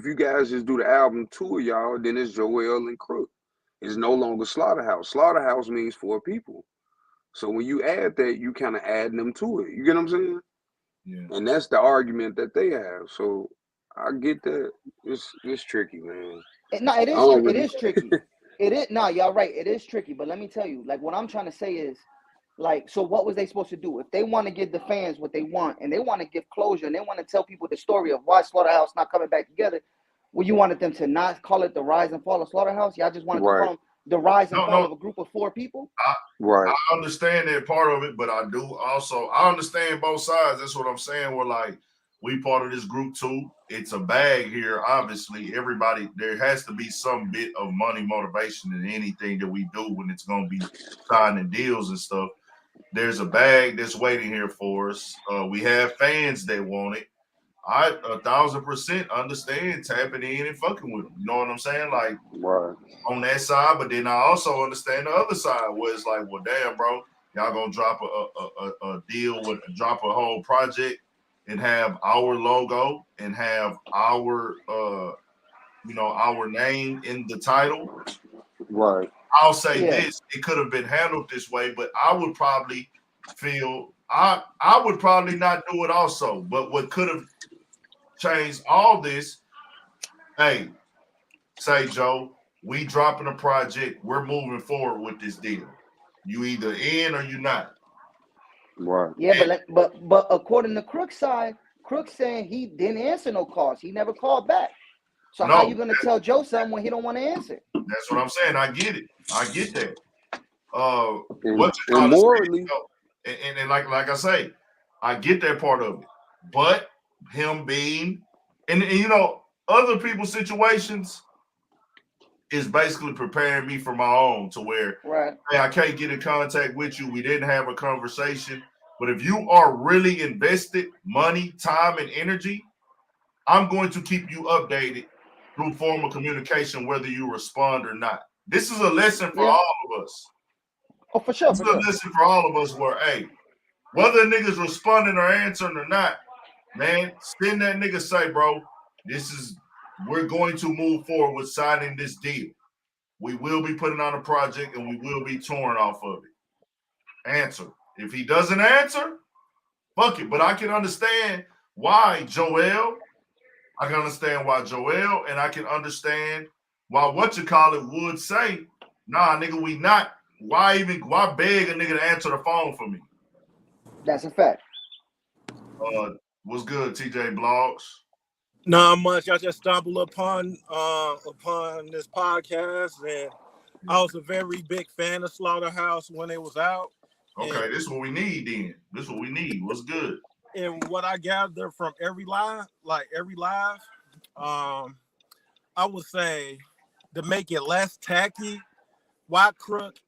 you guys just do the album 2 of y'all, then it's Joell and Crook. is no longer Slaughterhouse. Slaughterhouse means 4 people. So when you add that, you kind of adding them to it. You get what I'm saying? Yeah. And that's the argument that they have. So I get that. It's tricky, man. No, it is. I don't It really- is tricky. It is. No, y'all right. It is tricky. But let me tell you, like, what I'm trying to say is, like, so what was they supposed to do? If they want to give the fans what they want, and they want to give closure, and they want to tell people the story of why Slaughterhouse not coming back together, well, you wanted them to not call it the rise and fall of Slaughterhouse. Y'all just wanted to Right. call them the rise and No, fall no. of a group of 4 people. Right. I understand that part of it, but I do also, I understand both sides. That's what I'm saying. We're like, we part of this group too. It's a bag here. Obviously, everybody, there has to be some bit of money motivation in anything that we do when it's going to be signing deals and stuff. There's a bag that's waiting here for us. We have fans that want it. I 1,000% understand tapping in and fucking with them. You know what I'm saying? Like, Right. on that side, but then I also understand the other side where it's like, well, damn, bro, y'all gonna drop a deal with drop a whole project and have our logo and have our our name in the title. Right. I'll say Yeah. this: it could have been handled this way, but I would probably feel I would probably not do it also. But what could have changed all this? Hey, say Joe, we dropping a project. We're moving forward with this deal. You either in or you not. Right. Yeah, but according to Crook's side, Crook saying he didn't answer no calls. He never called back. So how No, you gonna tell Joe something when he don't want to answer? That's what I'm saying. I get it. I get that. And morally, and like I say, I get that part of it. But him being and other people's situations is basically preparing me for my own to where Right. hey, I can't get in contact with you. We didn't have a conversation. But if you are really invested money, time, and energy, I'm going to keep you updated through formal communication, whether you respond or not. This is a lesson for all of us. Oh, for sure. This is a lesson for all of us where, hey, whether a nigga's responding or answering or not, man, send that nigga say, bro, we're going to move forward with signing this deal. We will be putting on a project and we will be touring off of it. Answer. If he doesn't answer, fuck it. But I can understand why Joell. I can understand why Joell, and I can understand why would say, nah, nigga, we not. Why beg a nigga to answer the phone for me? That's a fact. What's good, TJ Blogs? Not much. I just stumbled upon this podcast, and I was a very big fan of Slaughterhouse when it was out. Okay, this is what we need then. This is what we need. What's good? And what I gathered from every live, I would say to make it less tacky, why Crook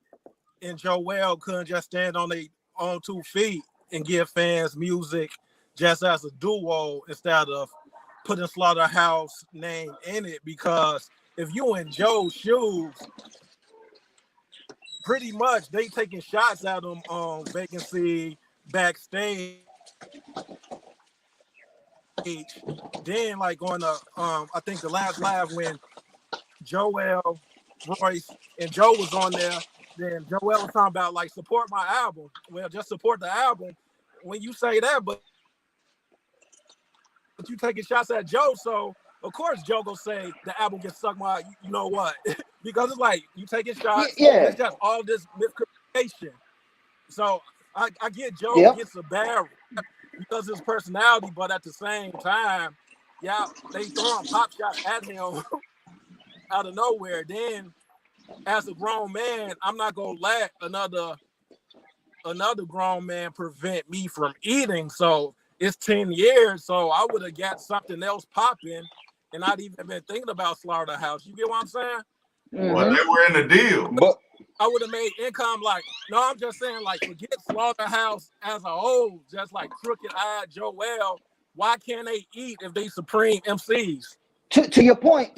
and Joell couldn't just stand on their own 2 feet and give fans music just as a duo instead of putting Slaughterhouse name in it, because if you in Joe's shoes, pretty much they taking shots at him on vacancy backstage. Then like on the I think the last live when Joell, Royce, and Joe was on there, then Joell was talking about like support my album. Well, just support the album. When you say that, but you taking shots at Joe, so of course Joe gonna say the album gets sucked my, you know what? Because it's like you taking shots. Yeah. It's just all this miscommunication. So I get Joe gets a bad rep because of his personality, but at the same time, yeah, they throwing pop shots at him out of nowhere. Then, as a grown man, I'm not gonna let another grown man prevent me from eating. So it's 10 years, so I would have got something else popping and not even been thinking about Slaughterhouse. You get what I'm saying? Well, they were in the deal. but I would have made income like, no, I'm just saying, like, forget Slaughterhouse as a whole, just like Crooked Eyed Joell. Why can't they eat if they supreme MCs? To your point,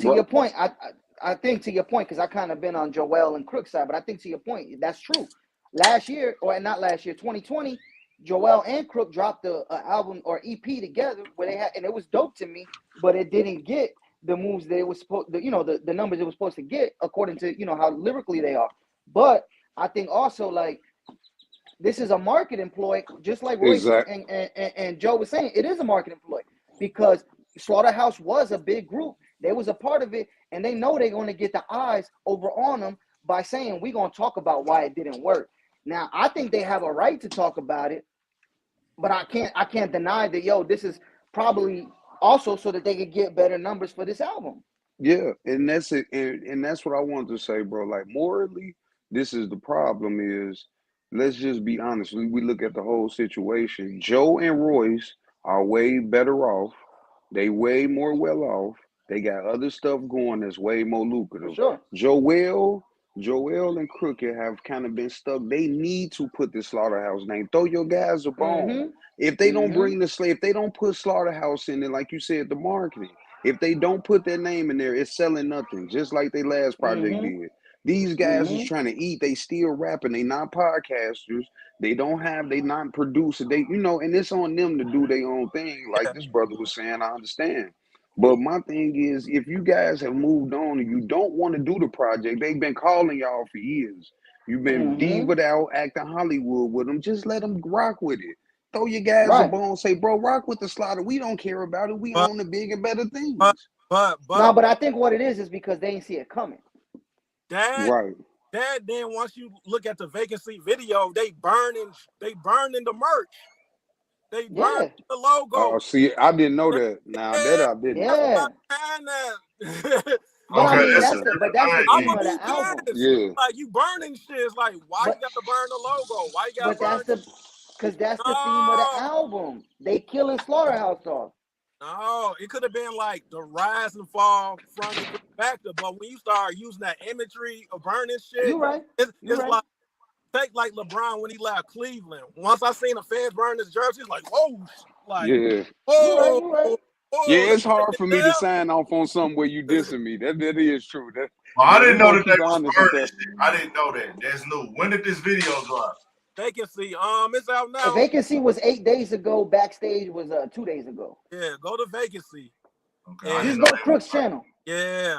I think to your point, because I kind of been on Joell and Crook's side, but I think to your point, that's true. Last year, or not last year, 2020, Joell and Crook dropped the album or EP together where they had, and it was dope to me, but it didn't get the moves they were supposed, the numbers it was supposed to get according to how lyrically they are. But I think also like this is a marketing ploy, just like Royce and Joe was saying. It is a marketing ploy because Slaughterhouse was a big group. They was a part of it, and they know they're going to get the eyes over on them by saying we're going to talk about why it didn't work. Now, I think they have a right to talk about it, but I can't deny that, this is probably also so that they could get better numbers for this album. Yeah, and that's it, and that's what I wanted to say, bro. Like morally, this is the problem is, let's just be honest. We look at the whole situation. Joe and Royce are way better off. They way more well off. They got other stuff going that's way more lucrative. For sure. Joell and Crooked have kind of been stuck. They need to put the Slaughterhouse name. Throw your guys a bone. If they don't bring if they don't put Slaughterhouse in it, like you said, the marketing. If they don't put their name in there, it's selling nothing. Just like their last project did. These guys is trying to eat. They still rapping. They not podcasters. They not producing. They, and it's on them to do their own thing. Like this brother was saying, I understand. But my thing is, if you guys have moved on and you don't want to do the project, they've been calling y'all for years. You've been diva'd out, acting Hollywood with them. Just let them rock with it. Throw your guys a bone. Say, bro, rock with the Slaughter. We don't care about it. We own the big and better things. But I think what it is because they ain't see it coming. Right. That then once you look at the Vacancy video, they burning the merch. They burning the logo. Oh, see, I didn't know that. Now that I didn't. Yeah. But I mean, that's the theme of the album. Yeah. Like you burning shit. It's like why you got to burn the logo? Why you got to burn? Because that's the theme of the album. They killing Slaughterhouse off. No, it could have been like the rise and fall from the factor, but when you start using that imagery of burning shit, you're right. It's like take like LeBron when he left Cleveland. Once I seen the fans burn his jersey, it's like whoa, like whoa. You're right. Yeah, it's hard for me to sign off on something where you dissing me. That is true. I didn't know that they was burning shit. I didn't know that. That's new. When did this video drop? Vacancy, it's out now. The Vacancy was 8 days ago. Backstage was 2 days ago. Yeah, go to Vacancy. Okay. Just go to Crook's channel. Yeah.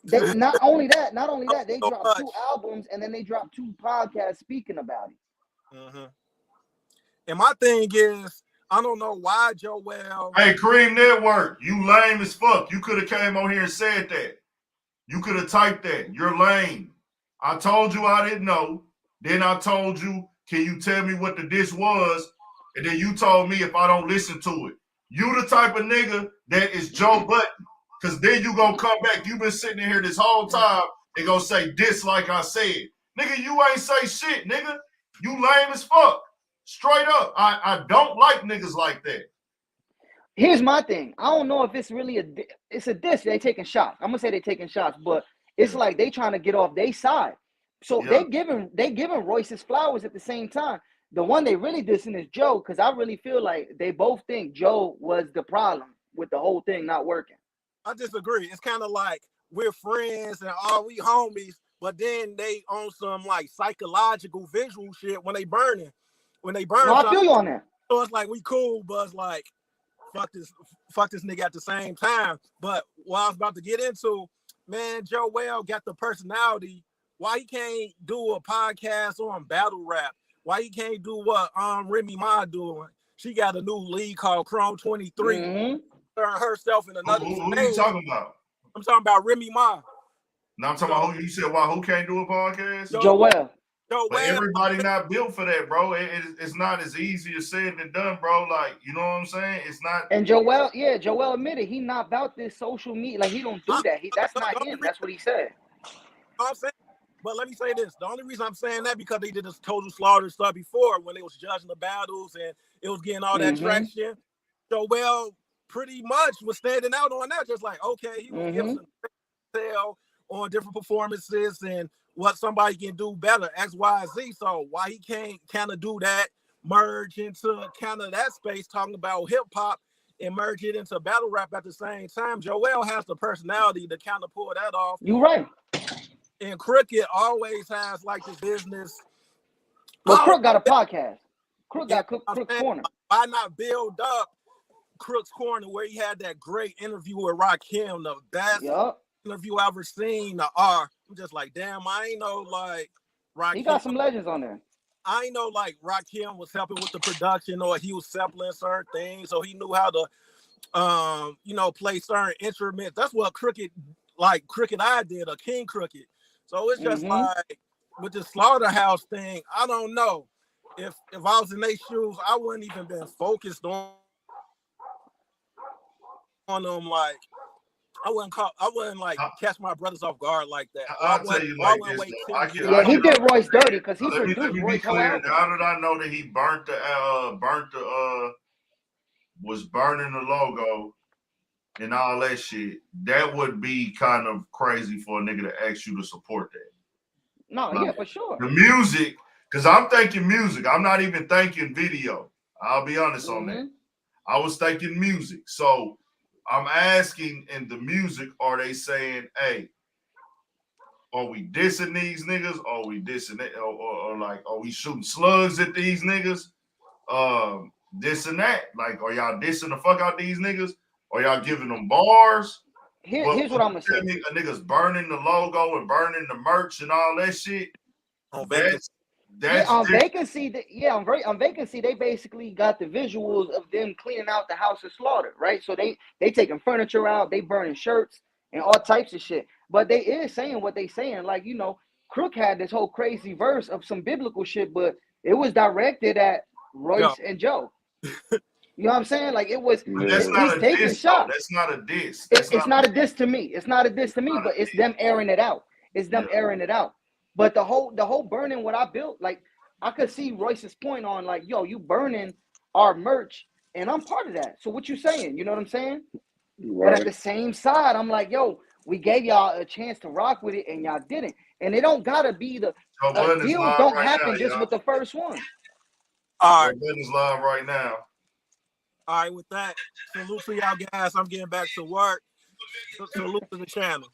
They, not only that, they dropped 2 albums and then they dropped 2 podcasts speaking about it. And my thing is, I don't know why Joell. Hey, Cream Network, you lame as fuck. You could have came on here and said that. You could have typed that. You're lame. I told you I didn't know. Then I told you, can you tell me what the diss was? And then you told me if I don't listen to it. You the type of nigga that is Joe Budden. Because then you gonna come back. You been sitting in here this whole time and gonna say diss like I said. Nigga, you ain't say shit, nigga. You lame as fuck. Straight up. I don't like niggas like that. Here's my thing. I don't know if it's really it's a diss. They taking shots. I'm gonna say they taking shots, but it's like they trying to get off their side. So they giving Royce his flowers at the same time. The one they really dissing is Joe, because I really feel like they both think Joe was the problem with the whole thing not working. I disagree. It's kind of like we're friends and we homies, but then they on some like psychological visual shit when they burning. When they burn, I feel you on that. So it's like we cool, but it's like fuck this nigga at the same time. But what I was about to get into, man, Joell got the personality. Why he can't do a podcast on battle rap? Why he can't do what Remy Ma doing? She got a new league called Chrome 23. Turn herself in another. Who are you talking about? I'm talking about Remy Ma. No, I'm talking about who you said. Why? Who can't do a podcast? Joell. But everybody not built for that, bro. It's not as easy as said than done, bro. Like, you know what I'm saying? It's not. And Joell admitted he not about this social media. Like, he don't do that. That's not him. That's what he said. I'm saying, but let me say this. The only reason I'm saying that because they did this total slaughter stuff before when they was judging the battles and it was getting all that traction. Joell pretty much was standing out on that, just like, okay, he was giving some detail on different performances and what somebody can do better, X, Y, Z. So why he can't kind of do that, merge into kind of that space, talking about hip hop and merge it into battle rap at the same time. Joell has the personality to kind of pull that off. You're right. And Crooked always has like the business. But Crook got a podcast. Crook got Crook Corner. Why not build up Crook's Corner where he had that great interview with Rakim, the best interview I ever seen. I'm just like, damn, I ain't know like Rakim. He got some legends on there. I ain't know like Rakim was helping with the production or he was sampling certain things, so he knew how to play certain instruments. That's what Crooked Eye did, or King Crooked. So it's just like with the Slaughterhouse thing, I don't know. If I was in their shoes, I wouldn't even been focused on them. Like I wouldn't like catch my brothers off guard like that. I'll tell you like this. He did Royce dirty because he let produced me Royce. be clear. How did I know that he was burning the logo and all that shit? That would be kind of crazy for a nigga to ask you to support that. No, like, yeah, for sure. The music, because I'm thinking music. I'm not even thinking video. I'll be honest on that. I was thinking music. So I'm asking in the music, are they saying, hey, are we dissing these niggas? Are we dissing it? Or like, are we shooting slugs at these niggas? This and that. Like, are y'all dissing the fuck out these niggas? Are y'all giving them bars? Here's what I'm gonna say. A niggas burning the logo and burning the merch and all that shit. On Vacancy. On Vacancy, they basically got the visuals of them cleaning out the house of Slaughter, right? So they taking furniture out, they burning shirts and all types of shit. But they is saying what they saying. Like, Crook had this whole crazy verse of some biblical shit, but it was directed at Royce and Joe. You know what I'm saying? Like it was. That's not a diss. That's not a diss. It's not a diss to me. It's not a diss to me, but it's them airing it out. It's them airing it out. But the whole burning what I built, like I could see Royce's point on like, yo, you burning our merch, and I'm part of that. So what you saying? You know what I'm saying? Right. But at the same side, I'm like, yo, we gave y'all a chance to rock with it, and y'all didn't. And it don't gotta be the deals don't happen just with the first one. All right, Budden is live right now. All right, with that, salute to y'all guys. I'm getting back to work. Salute to the channel.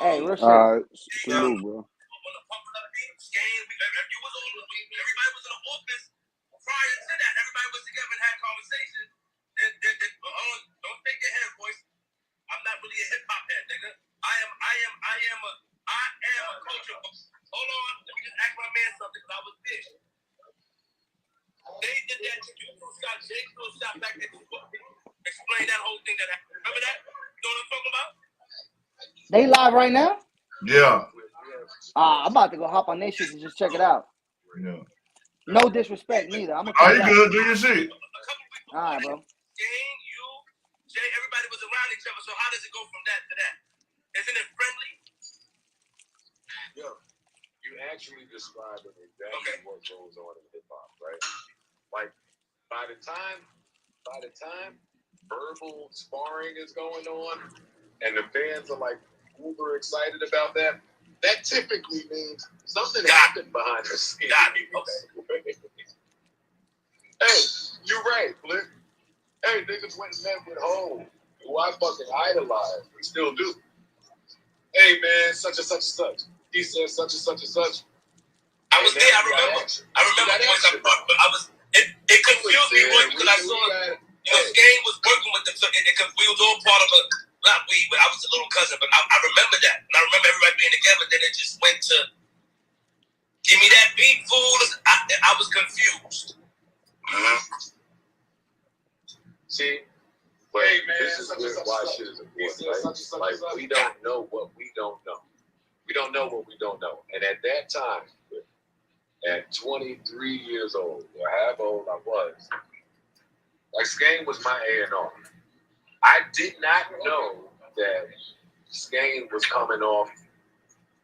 Hey, real shit. Salute, bro. Everybody was in the office prior to that. Everybody was together and had conversations. Don't take your head, voice. I'm not really a hip hop head, nigga. I am a culture. Hold on, let me just ask my man something because I was there. They did that to you, Scott. Jay still shot back at you. Explain that whole thing that happened. Remember that? You know what I'm talking about? They live right now? Yeah. I'm about to go hop on their shit to just check it out. Yeah. No disrespect neither. I'm gonna. Are you good? Do your shit. All right, bro. Gang, you, Jay, everybody was around each other. So how does it go from that to that? Isn't it friendly? Yeah. You actually describing exactly what goes on in hip hop, right? Like by the time verbal sparring is going on and the fans are like uber excited about that, that typically means something happened behind the scenes. Okay. Hey, you're right, Flip. Hey, niggas went and met with Hov, who I fucking idolize and still do. Hey man, such and such and such. He said such and such and such. I was there. I remember. It confused me because I saw Game was working with them, so we was all part of a. Not we, but I was a little cousin. But I remember that, and I remember everybody being together. Then it just went to give me that beat, fool. I was confused. See, but hey, man, this is why shit is important, right? Like we don't know what we don't know. We don't know what we don't know. And at that time, at 23 years old, or however old I was, like Skane was my A&R. I did not know that Skane was coming off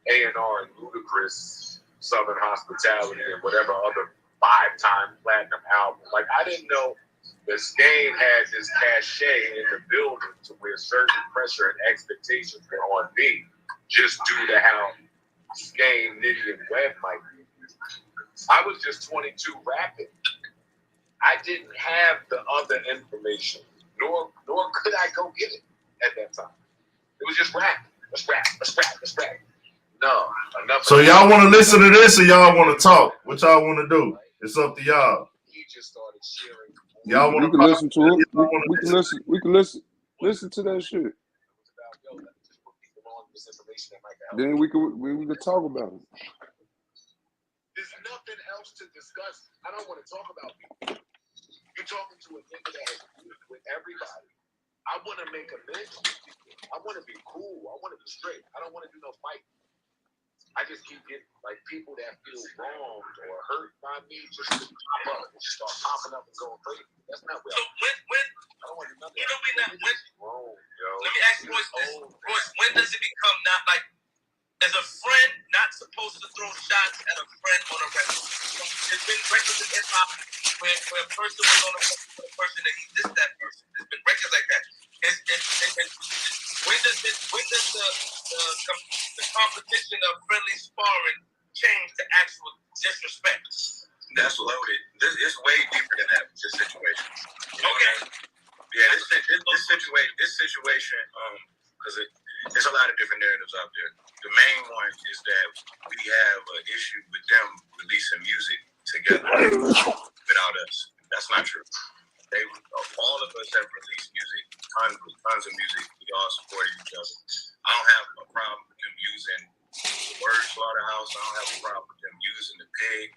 A&R and Ludacris, Southern Hospitality, and whatever other 5-time platinum album. Like I didn't know that Skane had this cachet in the building to where certain pressure and expectations were on me, just due to how Skane, Nitty, and Webb might be. I was just 22 rapping. I didn't have the other information, nor could I go get it at that time. It was just rap. Let's rap. No, enough. So y'all want to listen to this or y'all want to talk? What y'all want to do? It's up to y'all. He just started sharing Y'all We want can to listen to it. y'all wanna We can listen. We can listen to that shit. Then we could talk about it. There's nothing else to discuss. I don't want to talk about people. You're talking to a nigga that has with everybody. I want to make amends. I want to be cool. I want to be straight. I don't want to do no fight. I just keep getting like people that feel wronged or hurt by me just pop up and start popping up and going crazy. That's not where So when I don't want to do nothing. you know we not when Wrong, yo. let me ask Royce this. Royce, when does it become not like is a friend not supposed to throw shots at a friend on a record? There's been records in hip hop where a person was on a record with a person that he dissed that person. There's been records like that. When does the competition of friendly sparring change to actual disrespect? That's loaded. It's way deeper than that. This situation. Okay. Yeah, this situation, because there's a lot of different narratives out there. The main one is that we have an issue with them releasing music together without us. That's not true. All of us have released music, tons of music. We all supported each other. I don't have a problem with them using the word Slaughterhouse. I don't have a problem with them using the pig.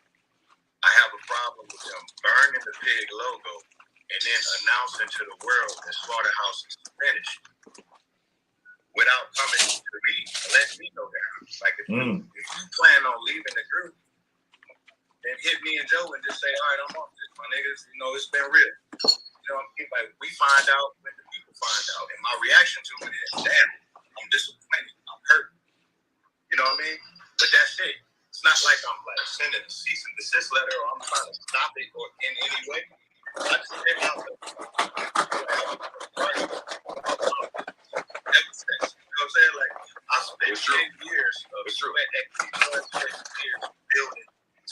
I have a problem with them burning the pig logo and then announcing to the world that Slaughterhouse is finished without coming to me and letting me know that. Like, if you plan on leaving the group, then hit me and Joe and just say, all right, I'm off this, my niggas. You know, it's been real. You know what I mean? Like, we find out when the people find out. And my reaction to it is, damn, I'm disappointed. I'm hurt. You know what I mean? But that's it. It's not like I'm like sending a cease and desist letter or I'm trying to stop it or in any way. I just said out there. Ever since. You know what I'm saying? Like, I spent 10 years of sweat equity building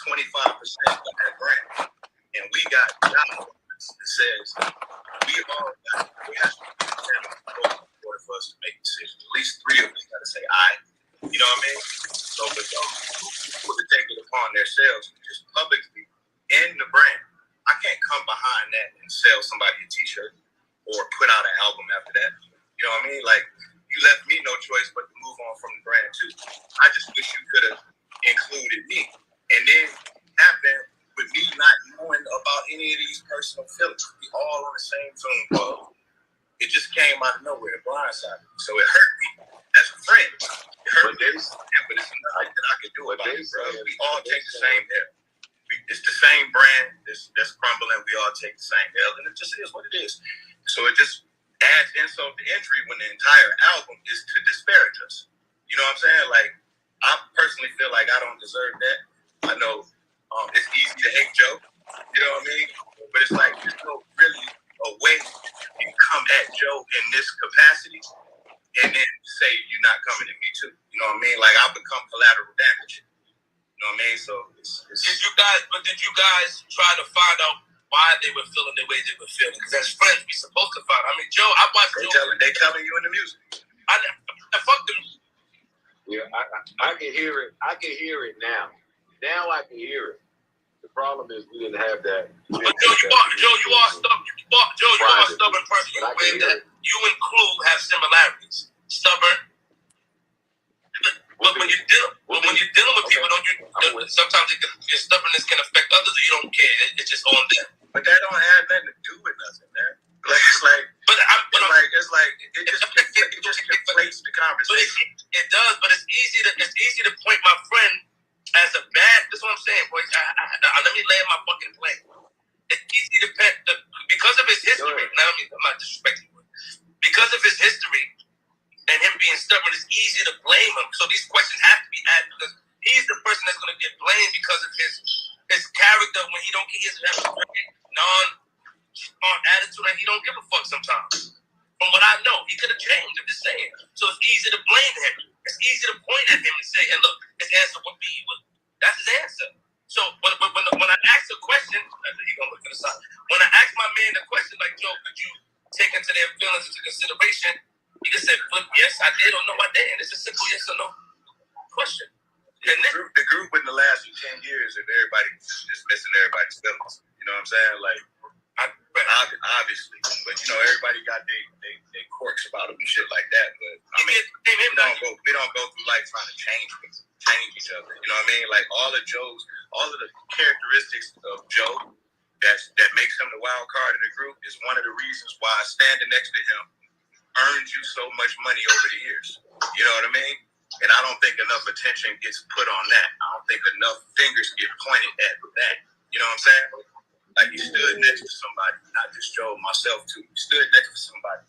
25% of that brand. And we got documents that says we all got we have to be in order for us to make decisions. At least 3 of us got to say aye. You know what I mean? So for those people to take it upon themselves just publicly in the brand, I can't come behind that and sell somebody a t-shirt or put out an album after that. You know what I mean? Like, you left me no choice but to move on from the brand too. I just wish you could have included me. And then happened with me not knowing about any of these personal feelings. We all on the same Zoom call. It just came out of nowhere, blindsided. So it hurt me as a friend. It hurt me, but it's nothing that I can do about it, bro. We all take the same L. It's the same brand that's crumbling. We all take the same L, and it just is what it is. So it just adds insult to injury when the entire album is to disparage us. You know what I'm saying? Like, I personally feel like I don't deserve that. I know it's easy to hate Joe. You know what I mean? But it's like there's no really a way you come at Joe in this capacity and then say you're not coming at me too. You know what I mean? Like, I become collateral damage. You know what I mean? So did you guys try to find out why they were feeling the way they were feeling? Because as friends, we're supposed to find out. I mean, Joe, I watched Joe. They telling you in the music. I fucked them. Yeah, I can hear it. I can hear it now. Now I can hear it. The problem is we didn't have that. But Joe, you are a stubborn person. You aware that you and Clue have similarities. Stubborn. But when you're dealing with people, sometimes your stubbornness can affect others, or you don't care. It's just on them. But that don't have nothing to do with nothing, man. It just deflates the conversation. It does, but it's easy to point my friend as a bad. That's what I'm saying, boys. Let me lay my fucking plane. It's easy to because of his history. Now, I'm not disrespecting him. Because of his history and him being stubborn, it's easy to blame him. So these questions have to be asked because he's the person that's going to get blamed because of his character. When he has non attitude and he don't give a fuck sometimes. From what I know, he could have changed. I'm just saying. So it's easy to blame him. It's easy to point at him and say, "And look, his answer would be, that's his answer." So when I ask a question, he's gonna look to the side. When I ask my man the question like, "Joe, could you take into their feelings into consideration?" He just said, "Yes, I did," or "No, I didn't." It's a simple yes or no question. And the group wouldn't last you 10 years if everybody just missing everybody's feelings. You know what I'm saying? Like, Obviously, but everybody got they quirks about them and shit like that. But I mean, we don't go through life trying to change each other. You know what I mean? Like all of the characteristics of Joe that makes him the wild card of the group is one of the reasons why standing next to him earned you so much money over the years. You know what I mean? And I don't think enough attention gets put on that. I don't think enough fingers get pointed at that. You know what I'm saying? Like he stood next to somebody, not just Joe, myself too. He stood next to somebody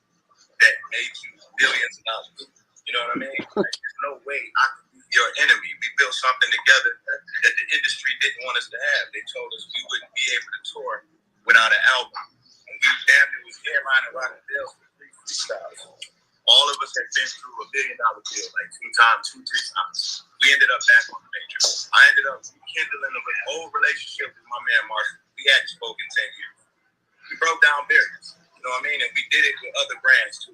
that made you billions of dollars. You know what I mean? Like, there's no way I could be your enemy. We built something together that the industry didn't want us to have. They told us we wouldn't be able to tour without an album. And we damn it was headlining Rock and Bells for 3 freestyles. All of us had been through $1 billion deal like 2, 3 times. We ended up back on the major. I ended up rekindling an old relationship with my man Marshall. We hadn't spoken 10 years. We broke down barriers. You know what I mean? And we did it with other brands too.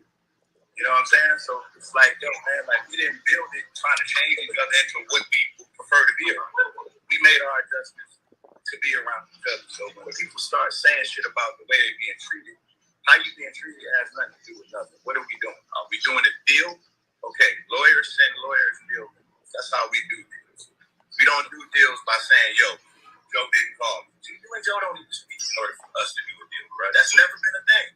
You know what I'm saying? So it's like, yo, man, like we didn't build it trying to change each other into what we prefer to be around. We made our adjustments to be around each other. So when people start saying shit about the way they're being treated, how you being treated has nothing to do with nothing. What are we doing? Are we doing a deal? Okay, lawyers send lawyers deal. That's how we do deals. We don't do deals by saying, yo, Joe didn't call me. You and Joe don't need to speak in order for us to do a deal, bro. That's never been a thing.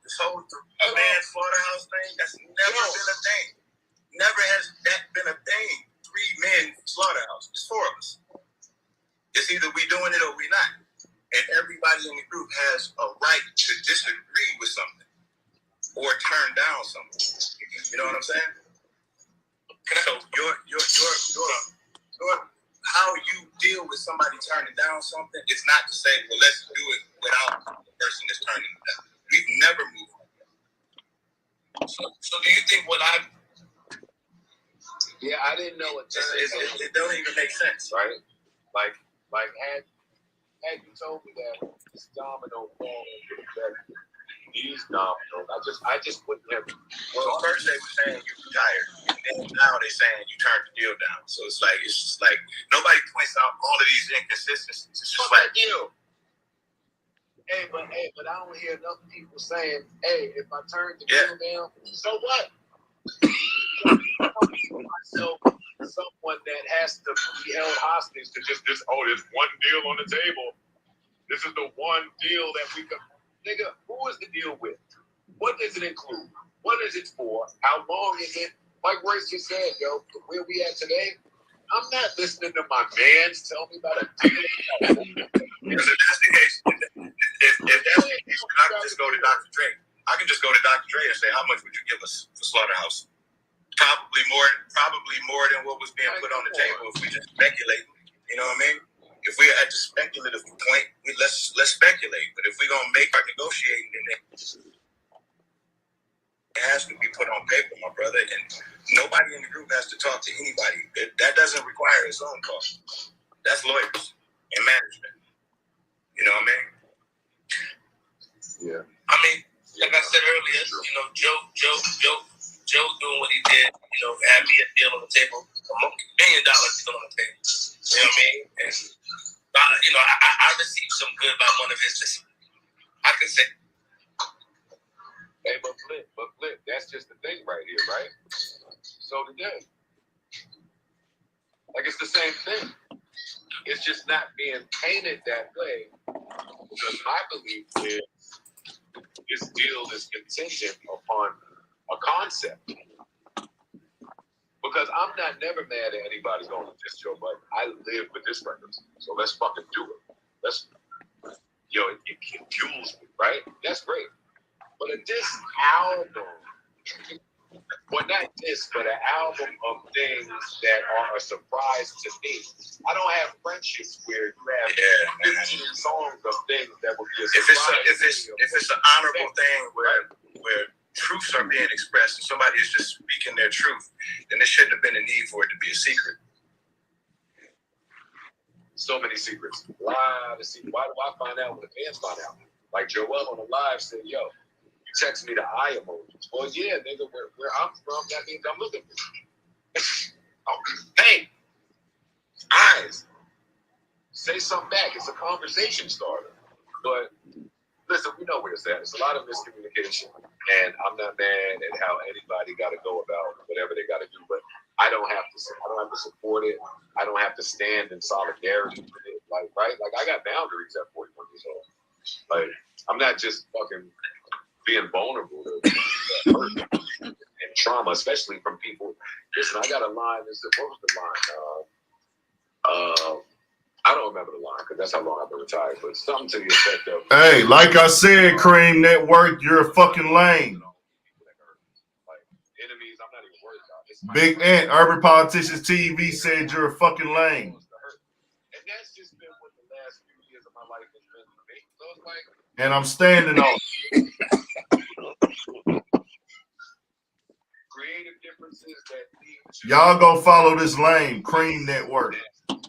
This whole man Slaughterhouse thing, that's never been a thing. Never has that been a thing. 3 men Slaughterhouse. It's 4 of us. It's either we doing it or we not. And everybody in the group has a right to disagree with something or turn down something. You know what I'm saying? So your how you deal with somebody turning down something is not to say, well, let's do it without the person that's turning it down. We've never moved on that. So do you think what I didn't know it. It don't even make sense, right? Like had you told me that this domino fall these dominoes, I just wouldn't have. Well, first they were saying you retired, and then now they're saying you turned the deal down. So it's just like nobody points out all of these inconsistencies. It's just like deal. Hey, but I don't hear enough people saying, hey, if I turn the deal down, so what? Myself, someone that has to be held hostage to just there's one deal on the table. This is the one deal that we could. Nigga, who is the deal with? What does it include? What is it for? How long is it? Like Royce just said, yo, where we at today, I'm not listening to my mans tell me about a deal. Because if that's the case, if that's the case, I can just go to Dr. Dre. I can just go to Dr. Dre and say, how much would you give us for Slaughterhouse? Probably more than what was being put on the table if we just speculate. You know what I mean? If we're at the speculative point, let's speculate. But if we're gonna make our negotiating, then it has to be put on paper, my brother. And nobody in the group has to talk to anybody. That doesn't require its own call. That's lawyers and management. You know what I mean? Yeah. I mean, like I said earlier, Joe doing what he did, had me a deal on the table, $1 million deal on the table. You know what I mean? And I received some good by one of his. I can say. Hey, but Flip, that's just the thing right here, right? So today, like it's the same thing. It's just not being painted that way because my belief is this deal is contingent upon a concept. Because I'm never mad at anybody going to this show, but I live with this record. So let's fucking do it. It fuels me, right? That's great. But this album, well, not this, but an album of things that are a surprise to me. I don't have friendships where you have 15 songs of things that will be a surprise. If it's an honorable thing where truths are being expressed and somebody is just speaking their truth, then there shouldn't have been a need for it to be a secret. So many secrets. A lot of secrets. Why do I find out when the fans find out? Like Joell on the live said, yo, you text me the eye emojis. Well, yeah, nigga, where I'm from, that means I'm looking for you. Hey, eyes. Say something back. It's a conversation starter. But listen, we know where it's at. It's a lot of miscommunication, and I'm not mad at how anybody got to go about whatever they got to do. But I don't have to support it. I don't have to stand in solidarity with it. Like, right? Like, I got boundaries at 41 years old. Like, I'm not just fucking being vulnerable to hurt and trauma, especially from people. Listen, I got a line. What was the line? I don't remember the line because that's how long I've been retired. But something to the effect of, hey, like I said, Cream Network, you're a fucking lame. Like, enemies, I'm not even worried about. It's Big Ant, Urban Politicians TV said you're a fucking lame. And that's just been what the last few years of my life has been for me. So it's like, And I'm standing on it. creative differences that lead to Y'all go follow this lame, Cream Network. I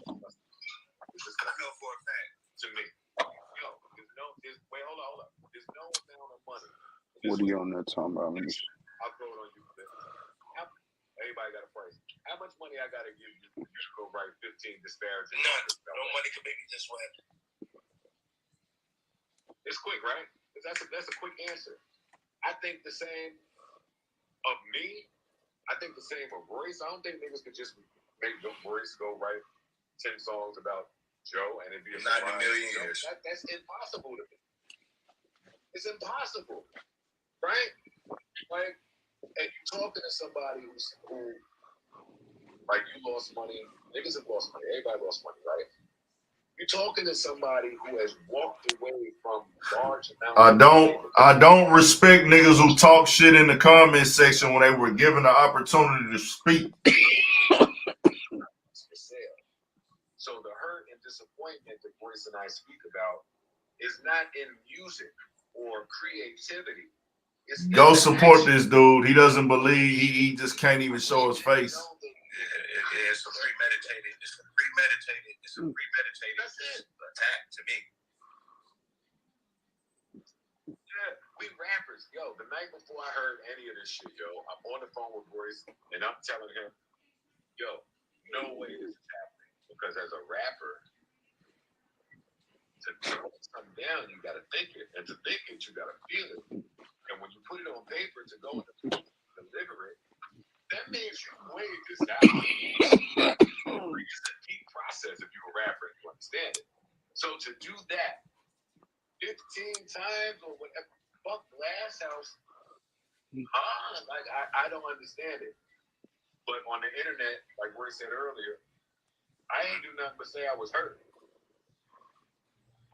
know for a fact to me. Yo, wait, hold on. There's no amount of money. What are you on there talking about? Let me see. I'll throw it on you. Everybody got a price. How much money I gotta give you to go write 15 disparaging? None. No money can make me this way. It's quick, right? That's a quick answer. I think the same of me. I think the same of Royce. I don't think niggas could just make Royce go write 10 songs about Joe and it'd be Not in a million years. That's impossible to me. It's impossible, right? Like, and you talking to somebody who like, you lost money. Niggas have lost money. Everybody lost money, right? You're talking to somebody who has walked away from large amounts. I don't respect niggas who talk shit in the comment section when they were given the opportunity to speak. So the hurt and disappointment that Royce and I speak about is not in music or creativity. Go support this dude. He doesn't believe. He just can't even show his face. It's a premeditated. It's a premeditated attack to me. Yeah, we rappers, yo. The night before I heard any of this shit, yo, I'm on the phone with Royce and I'm telling him, yo, no way this is happening. Because as a rapper, to write something down, you gotta think it, and to think it, you gotta feel it. And when you put it on paper to go and deliver it, that means you weighed this out. It's a deep process if you're a rapper and you understand it. So to do that 15 times or whatever, fuck Glass House, like I don't understand it. But on the internet, like Roy said earlier, I ain't do nothing but say I was hurt.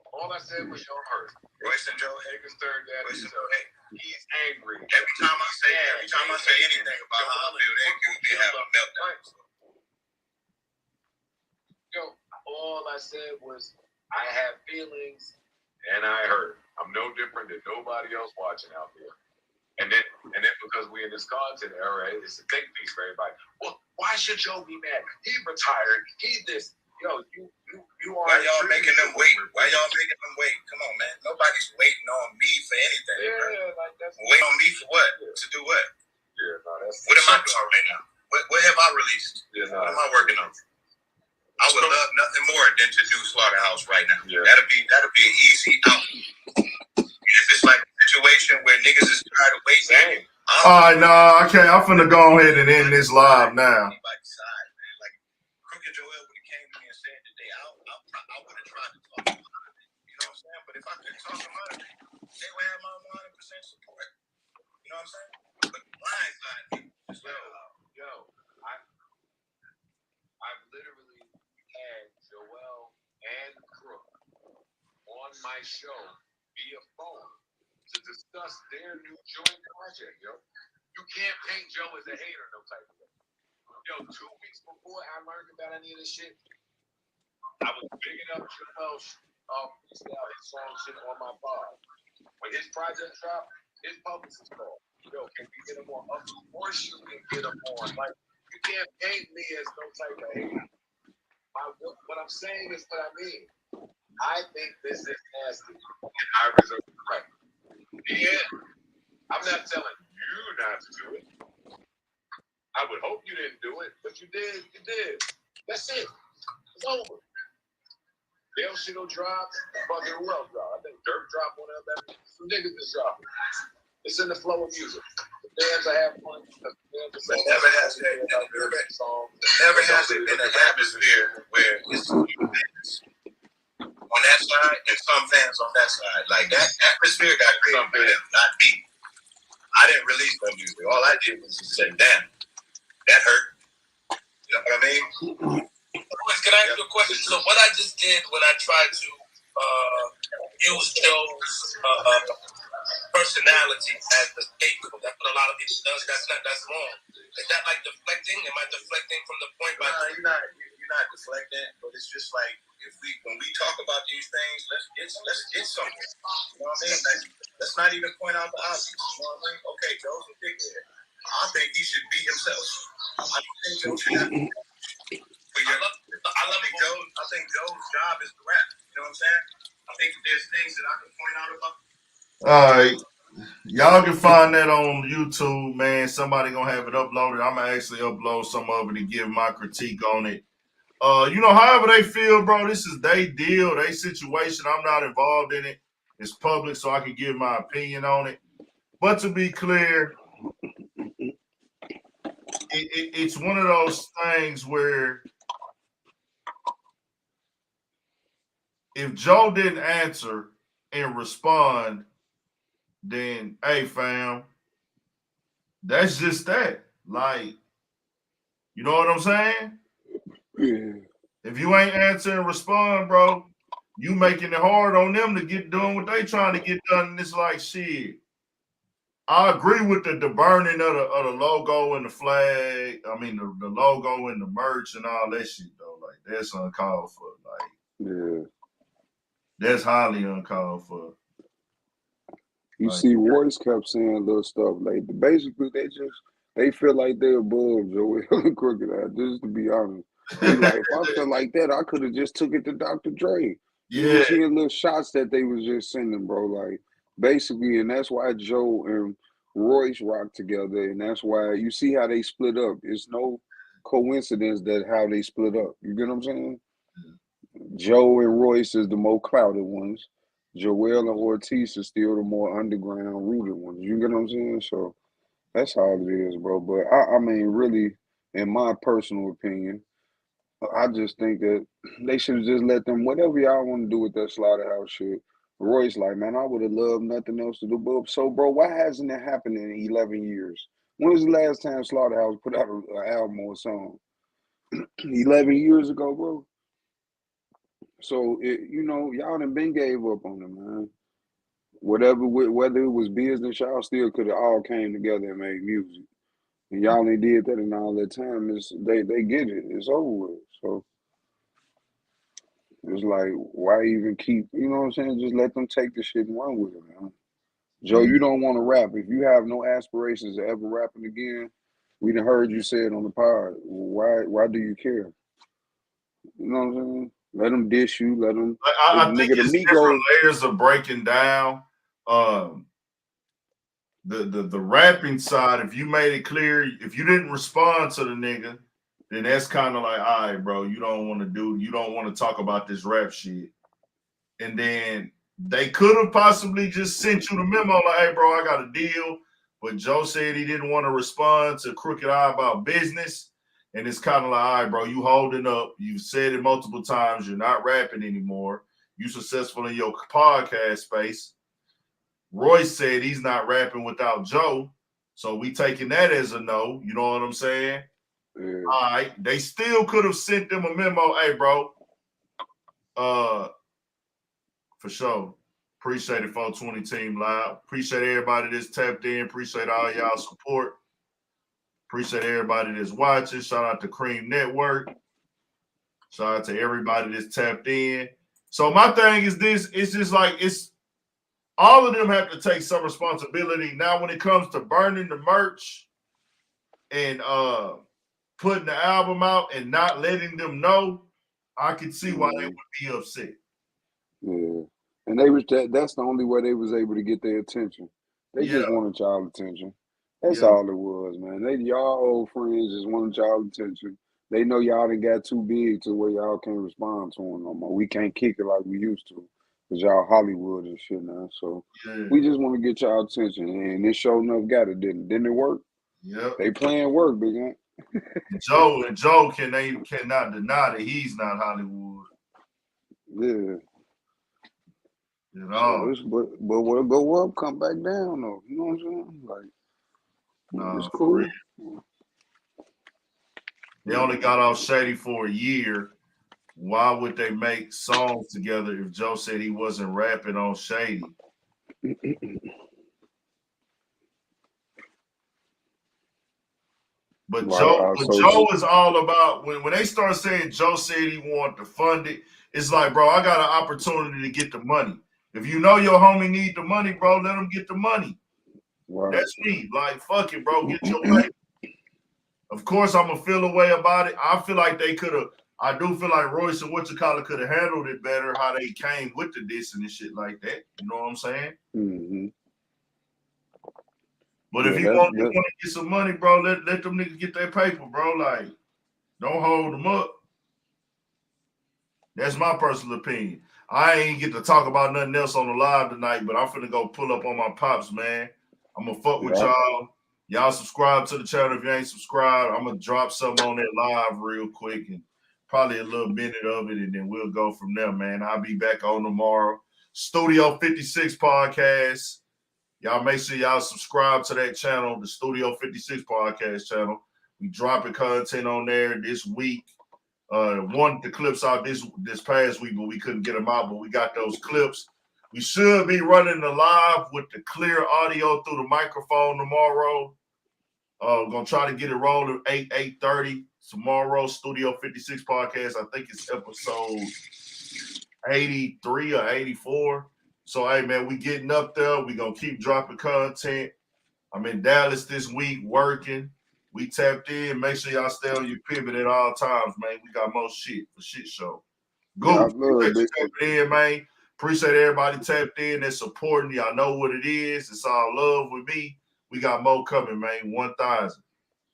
All I said was, yo, I'm hurt. Royce and Joe, Niggas third dad. He's angry. Every time I say anything about how I feel, they have a meltdown. Yo, all I said was I have feelings and I hurt. I'm no different than nobody else watching out there. And then because we in this content era, it's a think piece for everybody. Well, why should Joe be mad? He retired. He this. Yo, you are. Why y'all making them wait? Why y'all making them wait? Come on, man. Nobody's waiting on me for anything. Yeah, like that's. Wait on me for what? Yeah. To do what? Yeah, no, that's. What am I doing right now? What have I released? Yeah, no, what am I working on? I would love nothing more than to do Slaughterhouse right now. Yeah. That'll be an easy out. If it's like a situation where niggas is tired of waiting. All right, no, I can't. I'm finna go ahead and end this live now. Like Crooked Joell would have came to me and said today, I would have tried to talk about it. You know what I'm saying? But if I couldn't talk about it, they would have my 100% support. You know what I'm saying? But blindside me. Yo, I've literally had Joell and Crook on my show via phone to discuss their new joint project, yo. You can't paint Joe as a hater, no type of way. Yo, 2 weeks before I learned about any of this shit, I was bigging up Joell's freestyle, his song shit on my pod. When his project dropped, his publicist called. Yo, can we get him on? Of course you can get him on. Like, you can't paint me as no type of hater. What I'm saying is what I mean. I think this is nasty, and I reserve the right. Yeah, I'm not telling you not to do it. I would hope you didn't do it, but you did. You did. That's it. It's over. Dale shit will drop. Fucking who else drop? I think Dirt drop on the 11th. Some niggas is dropping. It's in the flow of music. The fans are having fun. Never has been an atmosphere where it's on that side and some fans on that side. Like that atmosphere got created by them, not me. I didn't release no music. All I did was just say, damn, that hurt. You know what I mean? Can I ask you a question? So what I just did when I tried to use Joe's personality as the scapegoat, that's what a lot of people does. That's wrong. Is that like deflecting? Am I deflecting from the point by you're not deflecting, but it's just like when we talk about these things, let's get something. You know what I mean? Like, let's not even point out the obvious. You know what I mean? Okay, Joe's a dickhead. I think he should be himself. I don't think Joe should have. I think Joe's job is to rap. You know what I'm saying? I think there's things that I can point out about. All right. Y'all can find that on YouTube, man. Somebody gonna have it uploaded. I'm gonna actually upload some of it and give my critique on it. However they feel, bro, this is their deal, their situation. I'm not involved in it. It's public, so I can give my opinion on it. But to be clear, it's one of those things where if Joe didn't answer and respond, then, hey, fam, that's just that. Like, you know what I'm saying? Yeah. If you ain't answering and respond, bro, you making it hard on them to get done what they trying to get done. And it's like, shit. I agree with the burning of the logo and the flag. I mean, the logo and the merch and all that shit, though. Like, that's uncalled for. Like, Yeah. That's highly uncalled for. You see, Royce kept saying little stuff like basically they feel like they're above Joell and Crooked. Just to be honest, they like if I felt like that, I could have just took it to Dr. Dre. You was hearing little shots that they was just sending, bro. Like basically, and that's why Joe and Royce rock together, and that's why you see how they split up. It's no coincidence that how they split up. You get what I'm saying? Joe and Royce is the more clouded ones. Joell and Ortiz is still the more underground rooted ones. You get what I'm saying? So that's how it is, bro. But I mean, really, in my personal opinion, I just think that they should have just let them whatever y'all want to do with that Slaughterhouse shit. Roy's like, man, I would have loved nothing else to do. But so, bro, why hasn't it happened in 11 years? When was the last time Slaughterhouse put out an album or a song? 11 years ago, bro. So y'all done been gave up on them, man. Whether it was business, y'all still could have all came together and made music. And y'all ain't did that in all that time. They get it. It's over with. So it's like, why even keep, you know what I'm saying? Just let them take the shit and run with it, man. Joe, you don't want to rap. If you have no aspirations of ever rapping again, we done heard you say it on the pod. Why do you care? You know what I'm saying? Let them dish you. Let them. I think it's different layers of breaking down. The rapping side, if you made it clear, if you didn't respond to the nigga, then that's kind of like, all right, bro, you don't want to talk about this rap shit. And then they could have possibly just sent you the memo like, hey, bro, I got a deal. But Joe said he didn't want to respond to Crooked Eye about business. And it's kind of like, all right, bro, you holding up. You've said it multiple times. You're not rapping anymore. You successful in your podcast space. Royce said he's not rapping without Joe. So we taking that as a no. You know what I'm saying? Yeah. All right. They still could have sent them a memo. Hey, bro. For sure. Appreciate it, 420 Team Live. Appreciate everybody that's tapped in. Appreciate all y'all support. Appreciate everybody that's watching. Shout out to Cream Network. Shout out to everybody that's tapped in. So my thing is this. It's just like all of them have to take some responsibility. Now when it comes to burning the merch and putting the album out and not letting them know, I can see why they would be upset. Yeah. And that's the only way they was able to get their attention. They just wanted y'all attention. That's all it was, man. Y'all old friends just wanted y'all attention. They know y'all done got too big to where y'all can't respond to them no more. We can't kick it like we used to. Cause y'all Hollywood and shit now. So we just want to get y'all attention. And this show enough got it, didn't it work? Yep. They playing work, big man. Joe cannot deny that he's not Hollywood. Yeah. You know. So but we'll go up, come back down though. You know what I'm saying? Like, it's cool. They only got off Shady for a year. Why would they make songs together if Joe said he wasn't rapping on Shady? But Joe is all about when they start saying Joe said he wanted to fund it. It's like, bro, I got an opportunity to get the money. If you know your homie need the money, bro, let him get the money. Right. That's me. Like, fuck it, bro. Get your way. Of course, I'm gonna feel a way about it. I feel like they could have. I do feel like Royce and whatchamacallit could have handled it better. How they came with the diss and shit like that. You know what I'm saying? Mm-hmm. But if you want to get some money, bro, let them niggas get their paper, bro. Like, don't hold them up. That's my personal opinion. I ain't get to talk about nothing else on the live tonight, but I'm finna go pull up on my pops, man. I'm gonna fuck with y'all. Y'all subscribe to the channel if you ain't subscribed. I'm gonna drop something on that live real quick and probably a little minute of it, and then we'll go from there, man. I'll be back on tomorrow. Studio 56 podcast. Y'all make sure y'all subscribe to that channel, the Studio 56 podcast channel. We dropping content on there this week. The clips out this past week, but we couldn't get them out, but we got those clips. We should be running the live with the clear audio through the microphone tomorrow. We're gonna try to get it rolling 8:30 tomorrow. Studio 56 podcast. I think it's episode 83 or 84. So, hey, man, we getting up there. We going to keep dropping content. I'm in Dallas this week working. We tapped in. Make sure y'all stay on your pivot at all times, man. We got more shit for shit show. Go. Tapped in, man. Appreciate everybody tapped in and supporting. Y'all know what it is. It's all love with me. We got more coming, man. 1,000.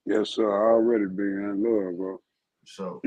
Yes, sir. I already been in love, bro. So.